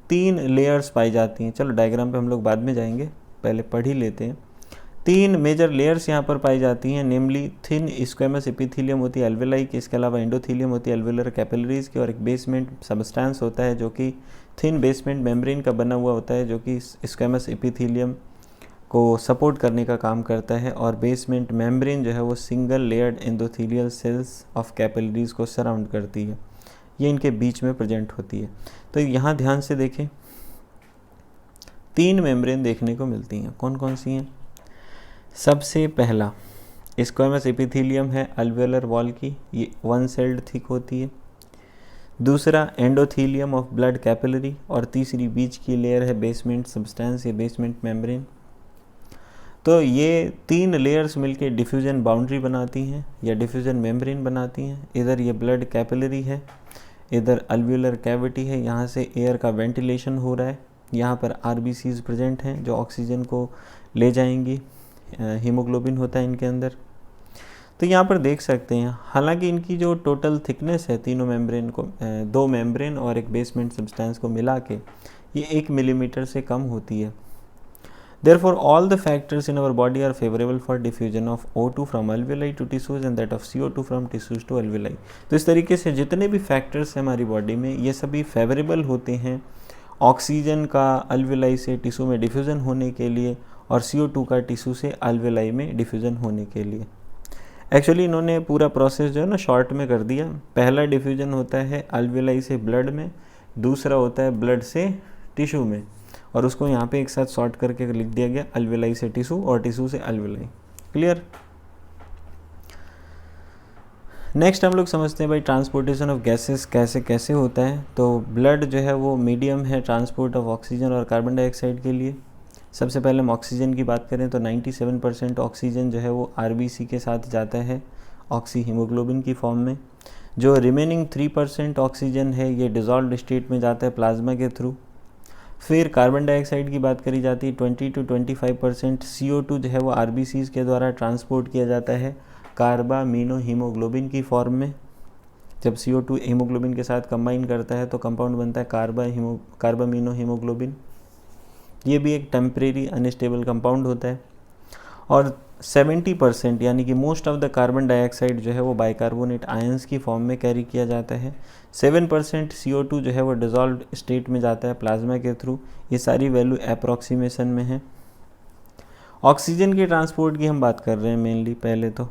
Speaker 1: 3 लेयर्स पाई जाती हैं। चलो डायग्राम पे हम लोग बाद में जाएंगे, पहले पढ़ ही लेते हैं। 3 मेजर लेयर्स यहाँ पर पाई जाती हैं, नेमली थिन स्क्वेमस एपिथेलियम होती है अल्वेलाई की, इसके अलावा एंडोथेलियम होती है अल्वेलर कैपिलरीज की, और एक बेसमेंट सब्सटेंस होता है जो कि थिन बेसमेंट मेम्ब्रेन का बना हुआ होता है, जो कि स्क्वेमस एपिथेलियम को सपोर्ट करने का काम करता है, और बेसमेंट मेम्ब्रेन जो है वो single layered endothelial cells of capillaries को सराउंड करती है, ये इनके बीच में प्रेजेंट होती है। तो यहाँ ध्यान से देखें, 3 मेम्ब्रेन देखने को मिलती हैं। कौन कौन सी हैं? सबसे पहला स्क्वेमस एपिथेलियम है अल्वेलर वॉल की, ये 1 सेल्ड थिक होती है। दूसरा एंडोथेलियम ऑफ ब्लड कैपिलरी, और तीसरी बीच की लेयर है बेसमेंट सब्सटेंस या बेसमेंट मेम्ब्रेन। तो ये 3 लेयर्स मिलके डिफ्यूजन बाउंड्री बनाती हैं या डिफ्यूजन मेम्ब्रेन बनाती हैं। इधर ये ब्लड कैपिलरी है, इधर अल्वेलर कैविटी है, यहाँ से एयर का वेंटिलेशन हो रहा है, यहाँ पर RBCs प्रेजेंट हैं जो ऑक्सीजन को ले जाएंगी, हीमोग्लोबिन होता है इनके अंदर। तो यहाँ पर देख सकते हैं, हालांकि इनकी जो टोटल थिकनेस है तीनों मेम्ब्रेन को, 2 मेम्ब्रेन और एक बेसमेंट सब्सटेंस को मिला के, ये 1 मिलीमीटर से कम होती है। Therefore, all the factors in our body are favorable for diffusion of O2 from alveoli to tissues and that of CO2 from tissues to alveoli। तो इस तरीके से जितने भी फैक्टर्स हैं हमारी बॉडी में, ये सभी फेवरेबल होते हैं ऑक्सीजन का अल्वेलाई से टिश्यू में डिफ्यूज़न होने के लिए और CO2 का टिश्यू से अल्वेलाई में डिफ्यूज़न होने के लिए। एक्चुअली इन्होंने पूरा प्रोसेस जो है ना शॉर्ट में कर दिया। पहला डिफ्यूज़न होता है अल्वेलाई से ब्लड में, दूसरा होता है ब्लड से टिश्यू में, और उसको यहाँ पे एक साथ शॉर्ट करके लिख दिया गया अल्वेलाई से टिश्यू और टिश्यू से अल्वेलाई। क्लियर? नेक्स्ट हम लोग समझते हैं भाई ट्रांसपोर्टेशन ऑफ गैसेस कैसे कैसे होता है। तो ब्लड जो है वो मीडियम है ट्रांसपोर्ट ऑफ ऑक्सीजन और कार्बन डाइऑक्साइड के लिए। सबसे पहले हम ऑक्सीजन की बात करें तो 97% ऑक्सीजन जो है वो RBC के साथ जाता है ऑक्सी हीमोग्लोबिन की फॉर्म में। जो रिमेनिंग 3% ऑक्सीजन है ये डिज़ोल्व्ड स्टेट में जाता है प्लाज्मा के थ्रू। फिर कार्बन डाइऑक्साइड की बात करी जाती है, 20 to 25% CO2 जो है वो RBCs के द्वारा ट्रांसपोर्ट किया जाता है कार्बामीनो हीमोग्लोबिन की फॉर्म में। जब CO2 हीमोग्लोबिन के साथ कंबाइन करता है तो कंपाउंड बनता है कार्बामीनो हीमोग्लोबिन। ये भी एक टेम्परेरी अनस्टेबल कंपाउंड होता है। और 70% यानी कि most of the carbon dioxide जो है वो बाइकार्बोनेट आयंस की फॉर्म में कैरी किया जाता है। 7% CO2 जो है वो डिज़ोल्व्ड स्टेट में जाता है प्लाज्मा के थ्रू। ये सारी वैल्यू अप्रॉक्सीमेशन में है। ऑक्सीजन के ट्रांसपोर्ट की हम बात कर रहे हैं मेनली। पहले तो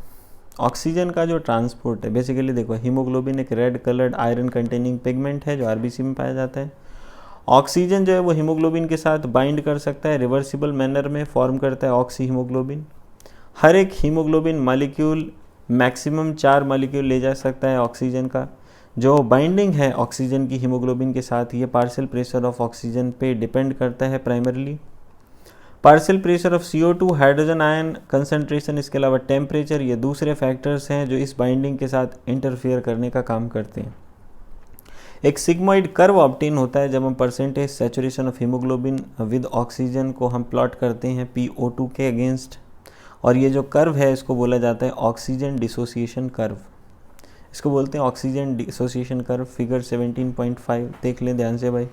Speaker 1: ऑक्सीजन का जो ट्रांसपोर्ट है, बेसिकली देखो हीमोग्लोबिन एक red coloured iron containing pigment है जो RBC में पाया जाता है। ऑक्सीजन जो है वो हीमोग्लोबिन के साथ बाइंड कर सकता है, रिवर्सिबल मैनर में फॉर्म करता है ऑक्सी हीमोग्लोबिन। हर एक हीमोग्लोबिन मॉलिक्यूल मैक्सिमम 4 मॉलिक्यूल ले जा सकता है ऑक्सीजन का। जो बाइंडिंग है ऑक्सीजन की हीमोग्लोबिन के साथ, ये पार्शियल प्रेशर ऑफ ऑक्सीजन पे डिपेंड करता है primarily. Partial pressure of CO2, hydrogen ion concentration, इसके अलावा टेम्परेचर, ये दूसरे फैक्टर्स हैं जो इस बाइंडिंग के साथ इंटरफेयर करने का काम करते हैं। एक सिग्मोइड कर्व ऑब्टेन होता है जब हम percentage saturation of haemoglobin with oxygen को हम प्लॉट करते हैं PO2 के अगेंस्ट, और ये जो कर्व है इसको बोला जाता है ऑक्सीजन डिसोसिएशन कर्व। इसको बोलते हैं ऑक्सीजन डिसोसिएशन कर्व। फिगर 17.5 देख लें ध्यान से भाई,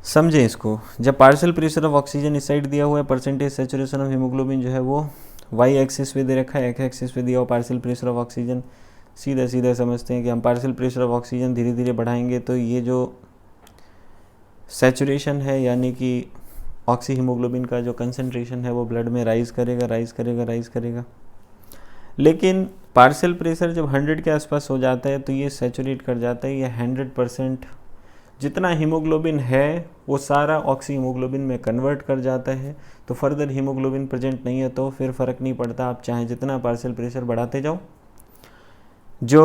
Speaker 1: समझें इसको। जब पार्शियल प्रेशर ऑफ ऑक्सीजन इस साइड दिया हुआ है, परसेंटेज सेचुरेशन ऑफ हीमोग्लोबिन जो है वो वाई एक्सिस पे दे रखा है, एक्स एक्सिस पे दिया हुआ पार्शियल प्रेशर ऑफ ऑक्सीजन। सीधा सीधा समझते हैं कि हम पार्शियल प्रेशर ऑफ ऑक्सीजन धीरे धीरे बढ़ाएंगे तो ये जो सेचुरेशन है यानी कि ऑक्सी हीमोग्लोबिन का जो कंसंट्रेशन है वो ब्लड में राइज करेगा, राइज करेगा, राइज करेगा। लेकिन पार्शियल प्रेशर जब 100 के आसपास हो जाता है तो ये सेचुरेट कर जाता है। ये 100% जितना हीमोग्लोबिन है वो सारा ऑक्सी हीमोग्लोबिन में कन्वर्ट कर जाता है। तो फर्दर हीमोग्लोबिन प्रेजेंट नहीं है तो फिर फ़र्क नहीं पड़ता, आप चाहे जितना पार्शियल प्रेशर बढ़ाते जाओ। जो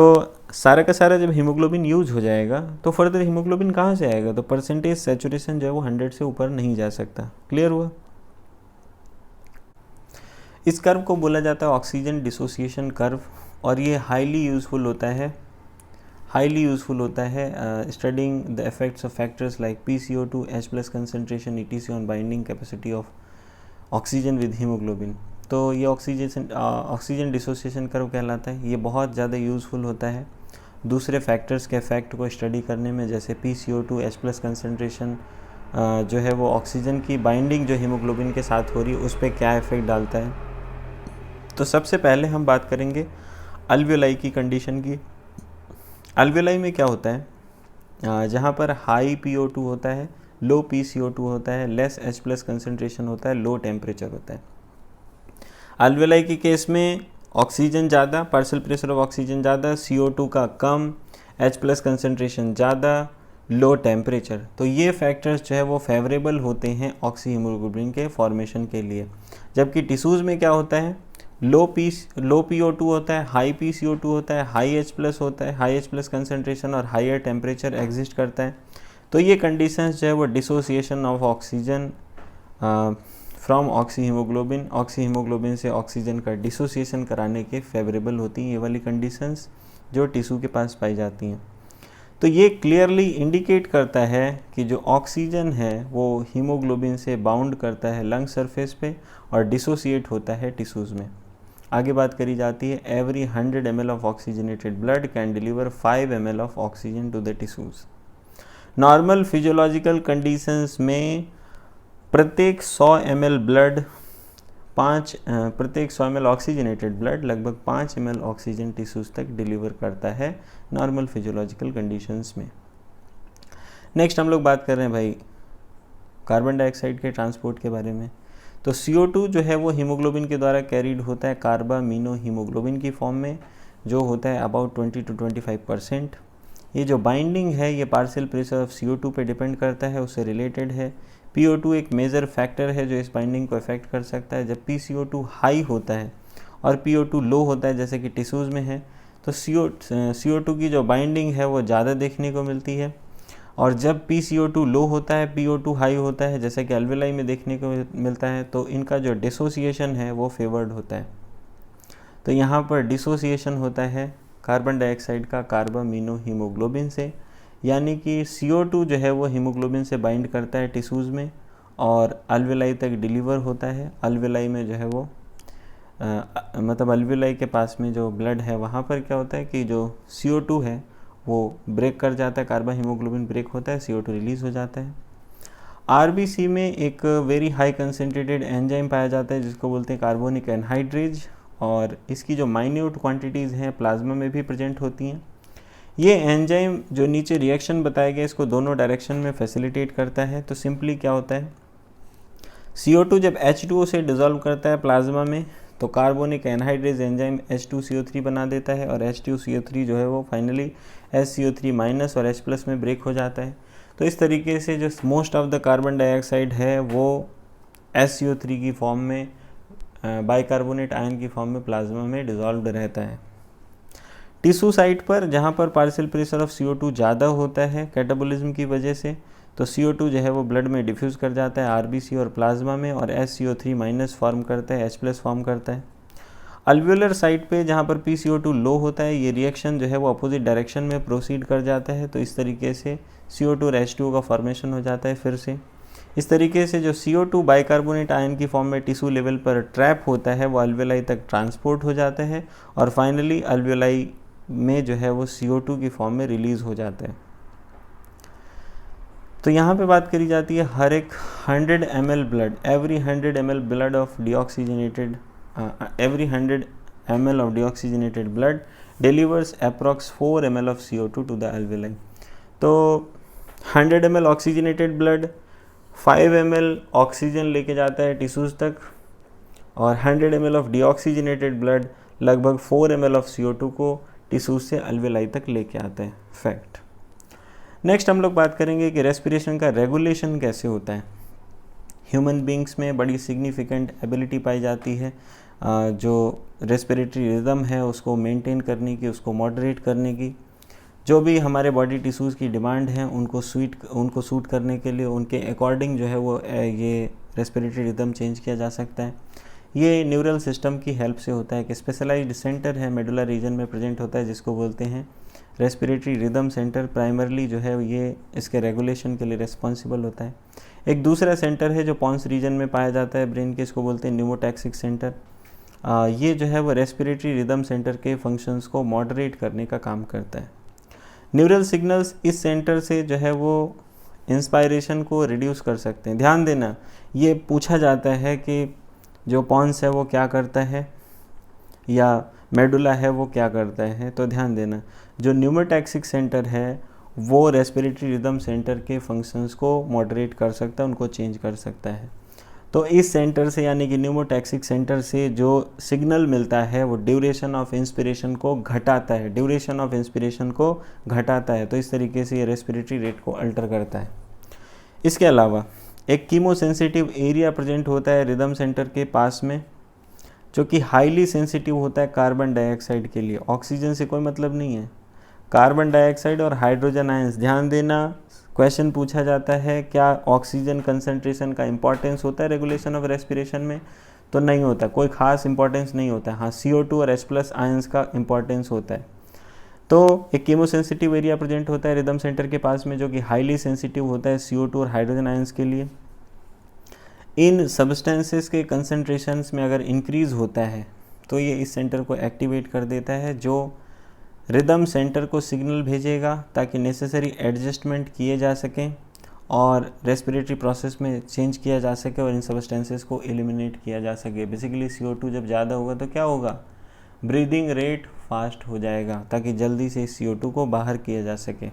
Speaker 1: सारा का सारा जब हीमोग्लोबिन यूज हो जाएगा तो फर्दर हीमोग्लोबिन कहाँ से आएगा, तो परसेंटेज सेचुरेशन जो है वो 100 से ऊपर नहीं जा सकता। क्लियर हुआ? इस कर्व को बोला जाता है ऑक्सीजन डिसोसिएशन कर्व, और ये हाईली यूज़फुल होता है studying the effects of factors like PCO2, H+ concentration, ETC on binding capacity of oxygen with haemoglobin. तो ये ऑक्सीजन डिसोसिएशन कर्व कहलाता है। ये बहुत ज़्यादा यूज़फुल होता है दूसरे फैक्टर्स के इफेक्ट को स्टडी करने में, जैसे PCO2, H+ कंसंट्रेशन जो है वो ऑक्सीजन की बाइंडिंग जो हीमोग्लोबिन के साथ हो रही है उस पर क्या इफेक्ट डालता है। तो सबसे पहले हम बात करेंगे अल्वियोलाई की कंडीशन की। अल्वियोलाई में क्या होता है, जहाँ पर हाई PO2 होता है, लो PCO2 होता है, लेस H+ कंसंट्रेशन होता है, लो टेम्परेचर होता है। अल्वियोलाई के केस में ऑक्सीजन ज़्यादा, पार्शियल प्रेशर ऑफ ऑक्सीजन ज़्यादा, CO2 का कम, H+ कंसंट्रेशन ज़्यादा, लो टेम्परेचर। तो ये फैक्टर्स जो है वो फेवरेबल होते हैं ऑक्सी हीमोग्लोबिन के फॉर्मेशन के लिए। जबकि टिश्यूज़ में क्या होता है, लो PO2 होता है, हाई PCO2 होता है, हाई H+ होता है, हाई H+ कंसंट्रेशन और हायर टेम्परेचर एग्जिस्ट करता है। तो ये कंडीशंस जो है वो dissociation of oxygen from oxy haemoglobin से ऑक्सीजन का डिसोसिएशन कराने के फेवरेबल होती हैं ये वाली कंडीशंस जो टिश्यू के पास पाई जाती हैं। तो ये क्लियरली इंडिकेट करता है कि जो ऑक्सीजन है वो हीमोग्लोबिन से बाउंड करता है लंग सरफेस पे और डिसोसिएट होता है टिश्यूज़ में। आगे बात करी जाती है, every 100 ml of oxygenated blood can deliver 5 ml of oxygen to the tissues. Normal physiological conditions में प्रत्येक 100 ml ऑक्सीजनेटेड ब्लड लगभग 5 ml ऑक्सीजन टिश्यूज़ तक डिलीवर करता है नॉर्मल फिजियोलॉजिकल कंडीशंस में। नेक्स्ट हम लोग बात कर रहे हैं भाई कार्बन डाइऑक्साइड के ट्रांसपोर्ट के बारे में। तो CO2 जो है वो हीमोग्लोबिन के द्वारा कैरीड होता है कार्बामिनो हीमोग्लोबिन की फॉर्म में, जो होता है अबाउट 20 to 25%। ये जो बाइंडिंग है ये पार्शियल प्रेशर ऑफ CO2 पे डिपेंड करता है, उससे रिलेटेड है। PO2 एक मेजर फैक्टर है जो इस बाइंडिंग को इफेक्ट कर सकता है। जब PCO2 हाई होता है और PO2 लो होता है जैसे कि टिश्यूज़ में है, तो CO2 की जो बाइंडिंग है वो ज़्यादा देखने को मिलती है। और जब PCO2 लो होता है, PO2 हाई होता है जैसे कि अल्वियोलाई में देखने को मिलता है, तो इनका जो डिसोसिएशन है वो फेवर्ड होता है। तो यहाँ पर डिसोसिएशन होता है कार्बन डाइऑक्साइड का कार्बामिनो हीमोग्लोबिन से, यानी कि CO2 जो है वो हीमोग्लोबिन से बाइंड करता है टिश्यूज़ में और अल्वियोलाई तक डिलीवर होता है। अल्वियोलाई में जो है वो मतलब अल्वियोलाई के पास में जो ब्लड है वहाँ पर क्या होता है कि जो CO2 है वो ब्रेक कर जाता है, कार्बा हीमोग्लोबिन ब्रेक होता है, CO2 रिलीज़ हो जाता है। RBC में एक वेरी हाई कंसनट्रेटेड एंजाइम पाया जाता है जिसको बोलते हैं कार्बोनिक एनहाइड्रेज, और इसकी जो माइन्यूट क्वांटिटीज़ हैं प्लाज्मा में भी प्रेजेंट होती हैं। ये एंजाइम जो नीचे रिएक्शन बताया गया इसको दोनों डायरेक्शन में फैसिलिटेट करता है। तो सिंपली क्या होता है, CO2 जब H2O से डिज़ोल्व करता है प्लाज्मा में तो कार्बोनिक एनहाइड्रेज एंजाइम H2CO3 बना देता है, और H2CO3 जो है वो फाइनली HCO3- और H+ में ब्रेक हो जाता है। तो इस तरीके से जो most of the carbon dioxide है वो SCO3 की फॉर्म में, बाइकार्बोनेट आयन की फॉर्म में प्लाज्मा में डिजॉल्व्ड रहता है। टिश्यू साइट पर जहाँ पर पार्शियल प्रेशर ऑफ CO2 ज़्यादा होता है कैटाबोलिज्म की वजह से, तो CO2 जो है वो ब्लड में डिफ्यूज़ कर जाता है RBC और प्लाज्मा में, और SCO3 माइनस फॉर्म करता है, H+ फॉर्म करता है। अल्वियोलर साइट पे जहाँ पर PCO2 लो होता है, ये रिएक्शन जो है वो अपोजिट डायरेक्शन में प्रोसीड कर जाता है, तो इस तरीके से CO2 और H2O का फॉर्मेशन हो जाता है। फिर से इस तरीके से जो CO2 बाइकार्बोनेट आयन की फॉर्म में टिश्यू लेवल पर ट्रैप होता है वो अल्वियोलाई तक ट्रांसपोर्ट हो जाता है, और फाइनली अल्वियोलाई में जो है वो CO2 की फॉर्म में रिलीज़ हो जाता है। तो यहाँ पे बात करी जाती है हर एक 100 ml blood, every 100 ml blood of deoxygenated every 100 ml of deoxygenated blood delivers approx 4 ml of CO2 to the alveoli। तो 100 ml oxygenated blood 5 ml oxygen लेके जाता है टिश्यूज़ तक, और 100 ml ऑफ डीऑक्सीजनेटेड ब्लड लगभग 4 ml ऑफ CO2 को tissues से अल्वेलाई तक लेके आता है। फैक्ट। नेक्स्ट हम लोग बात करेंगे कि रेस्पिरेशन का रेगुलेशन कैसे होता है। ह्यूमन बींग्स में बड़ी सिग्निफिकेंट एबिलिटी पाई जाती है जो रेस्पिरेटरी रिदम है उसको मेंटेन करने की, उसको मॉडरेट करने की। जो भी हमारे बॉडी टिश्यूज़ की डिमांड है उनको सूट करने के लिए उनके अकॉर्डिंग जो है वो ये रेस्पिरेटरी रिदम चेंज किया जा सकता है। ये न्यूरल सिस्टम की हेल्प से होता है कि स्पेशलाइज्ड सेंटर है मेडुला रीजन में प्रेजेंट होता है जिसको बोलते हैं रेस्पिरेटरी रिदम सेंटर। प्राइमरली जो है ये इसके रेगुलेशन के लिए रिस्पॉन्सिबल होता है। एक दूसरा सेंटर है जो पॉन्स रीजन में पाया जाता है ब्रेन के, इसको बोलते हैं न्यूमोटैक्सिक सेंटर। ये जो है वो रेस्पिरेटरी रिदम सेंटर के फंक्शंस को मॉडरेट करने का काम करता है। न्यूरल सिग्नल्स इस सेंटर से जो है वो इंस्पायरेशन को रिड्यूस कर सकते हैं। ध्यान देना, ये पूछा जाता है कि जो पॉन्स है वो क्या करता है या मेडुला है वो क्या करता है, तो ध्यान देना जो न्यूमोटैक्सिक सेंटर है वो रेस्पिरेटरी रिदम सेंटर के फंक्शंस को मॉडरेट कर सकता है, उनको चेंज कर सकता है। तो इस सेंटर से यानी कि न्यूमोटैक्सिक सेंटर से जो सिग्नल मिलता है वो ड्यूरेशन ऑफ इंस्पिरेशन को घटाता है, तो इस तरीके से ये रेस्पिरेटरी रेट को अल्टर करता है। इसके अलावा एक कीमोसेंसिटिव एरिया प्रेजेंट होता है रिदम सेंटर के पास में जो कि हाईली सेंसिटिव होता है कार्बन डाइऑक्साइड के लिए। ऑक्सीजन से कोई मतलब नहीं है, कार्बन डाइऑक्साइड और हाइड्रोजन आयंस। ध्यान देना, क्वेश्चन पूछा जाता है क्या ऑक्सीजन कंसंट्रेशन का इंपॉर्टेंस होता है रेगुलेशन ऑफ रेस्पिरेशन में, तो नहीं होता, कोई खास इंपॉर्टेंस नहीं होता है। हाँ, CO2 और H+ आयंस का इंपॉर्टेंस होता है। तो एक कीमोसेंसिटिव एरिया प्रेजेंट होता है रिदम सेंटर के पास में जो कि हाईली सेंसिटिव होता है CO2 और हाइड्रोजन आयंस के लिए। इन सब्सटेंसेस के कंसंट्रेशंस में अगर इंक्रीज़ होता है तो ये इस सेंटर को एक्टिवेट कर देता है जो रिदम सेंटर को सिग्नल भेजेगा ताकि नेसेसरी एडजस्टमेंट किए जा सकें और रेस्पिरेटरी प्रोसेस में चेंज किया जा सके और इन सब्सटेंसेस को एलिमिनेट किया जा सके। बेसिकली CO2 जब ज़्यादा होगा तो क्या होगा, ब्रीदिंग रेट फास्ट हो जाएगा ताकि जल्दी से CO2 को बाहर किया जा सके।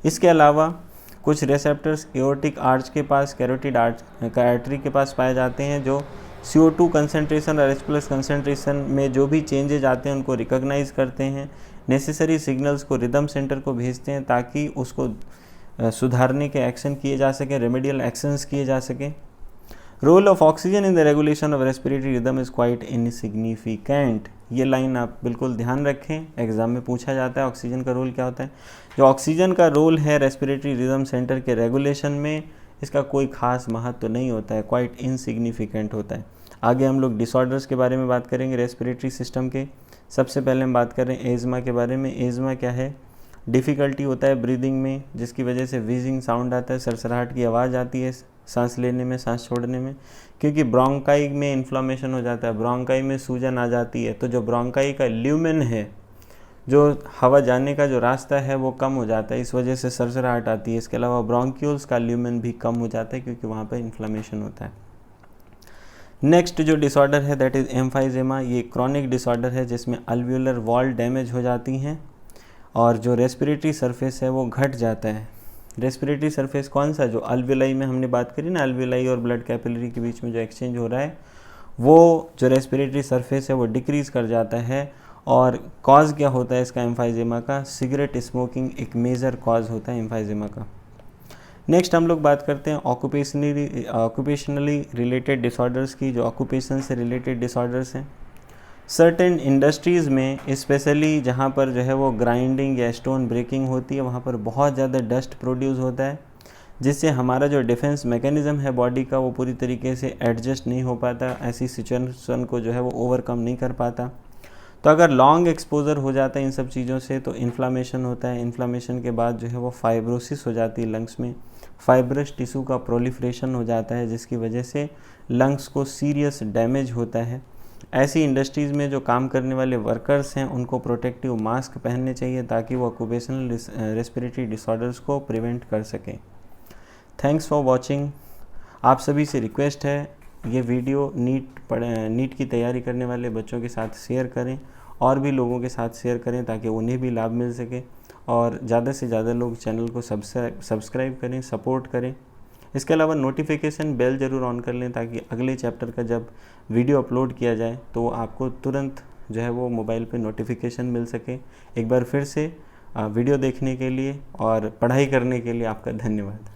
Speaker 1: इसके अलावा कुछ रिसेप्टर्स एओर्टिक आर्च के पास, कैरोटिड आर्टरी के पास पाए जाते हैं जो CO2 कंसंट्रेशन और H+ कंसंट्रेशन में जो भी चेंजेज आते हैं उनको रिकॉग्नाइज करते हैं, नेसेसरी सिग्नल्स को रिदम सेंटर को भेजते हैं ताकि उसको सुधारने के एक्शन किए जा सकें, रेमेडियल एक्शंस किए जा सकें। Role of oxygen in the regulation of respiratory rhythm is quite insignificant. ये लाइन आप बिल्कुल ध्यान रखें, एग्जाम में पूछा जाता है ऑक्सीजन का रोल क्या होता है। जो ऑक्सीजन का रोल है रेस्पिरेटरी रिदम सेंटर के रेगुलेशन में, इसका कोई खास महत्व तो नहीं होता है, क्वाइट इनसिग्निफिकेंट होता है। आगे हम लोग डिसऑर्डर्स के बारे में बात करेंगे रेस्पिरेटरी सिस्टम के। सबसे पहले हम बात करें एज़मा के बारे में। एज़मा क्या है, डिफ़िकल्टी होता है ब्रीदिंग में जिसकी वजह से व्हीजिंग साउंड आता है, सरसराहट की आवाज़ आती है सांस लेने में, सांस छोड़ने में, क्योंकि ब्रोंकाई में इन्फ्लामेशन हो जाता है, ब्रोंकाई में सूजन आ जाती है। तो जो ब्रोंकाई का ल्यूमेन है, जो हवा जाने का जो रास्ता है वो कम हो जाता है, इस वजह से सरसराहट आती है। इसके अलावा ब्रोंक्यूल्स का ल्यूमेन भी कम हो जाता है क्योंकि वहाँ पर इन्फ्लामेशन होता है। नेक्स्ट जो डिसऑर्डर है दैट इज़ एम्फाइजेमा। ये क्रॉनिक डिसऑर्डर है जिसमें अल्वियोलर वॉल डैमेज हो जाती हैं और जो रेस्पिरेटरी सरफेस है वो घट जाता है। रेस्पिरेटरी सरफेस कौन सा, जो अल्वियोलाई में हमने बात करी ना, अल्वियोलाई और ब्लड कैपिलरी के बीच में जो एक्सचेंज हो रहा है वो जो रेस्पिरेटरी सरफेस है वो डिक्रीज़ कर जाता है। और कॉज क्या होता है इसका एम्फाइजेमा का, सिगरेट स्मोकिंग एक मेजर कॉज होता है एम्फाइजेमा का। नेक्स्ट हम लोग बात करते हैं ऑक्यूपेशनली रिलेटेड डिसऑर्डर्स की, जो ऑक्यूपेशन से रिलेटेड डिसऑर्डर्स हैं। सर्टेन इंडस्ट्रीज़ में स्पेशली जहाँ पर जो है वो ग्राइंडिंग या स्टोन ब्रेकिंग होती है, वहाँ पर बहुत ज़्यादा डस्ट प्रोड्यूस होता है, जिससे हमारा जो डिफेंस मैकेनिज़्म है बॉडी का वो पूरी तरीके से एडजस्ट नहीं हो पाता, ऐसी सिचुएशन को जो है वो ओवरकम नहीं कर पाता। तो अगर लॉन्ग एक्सपोजर हो जाता है इन सब चीज़ों से तो इन्फ्लामेशन होता है। इन्फ्लामेशन के बाद जो है वो फाइब्रोसिस हो जाती है लंग्स में, फाइब्रस टिश्यू का प्रोलिफ्रेशन हो जाता है, जिसकी वजह से लंग्स को सीरियस डैमेज होता है। ऐसी इंडस्ट्रीज़ में जो काम करने वाले वर्कर्स हैं उनको प्रोटेक्टिव मास्क पहनने चाहिए ताकि वो ऑक्यूपेशनल रेस्पिरेटरी डिसऑर्डर्स को प्रिवेंट कर सकें। Thanks for watching. आप सभी से रिक्वेस्ट है ये वीडियो नीट की तैयारी करने वाले बच्चों के साथ शेयर करें और भी लोगों के साथ शेयर करें ताकि उन्हें भी लाभ मिल सके, और ज़्यादा से ज़्यादा लोग चैनल को सब्सक्राइब करें, सपोर्ट करें। इसके अलावा नोटिफिकेशन बेल ज़रूर ऑन कर लें ताकि अगले चैप्टर का जब वीडियो अपलोड किया जाए तो आपको तुरंत जो है वो मोबाइल पे नोटिफिकेशन मिल सके। एक बार फिर से वीडियो देखने के लिए और पढ़ाई करने के लिए आपका धन्यवाद।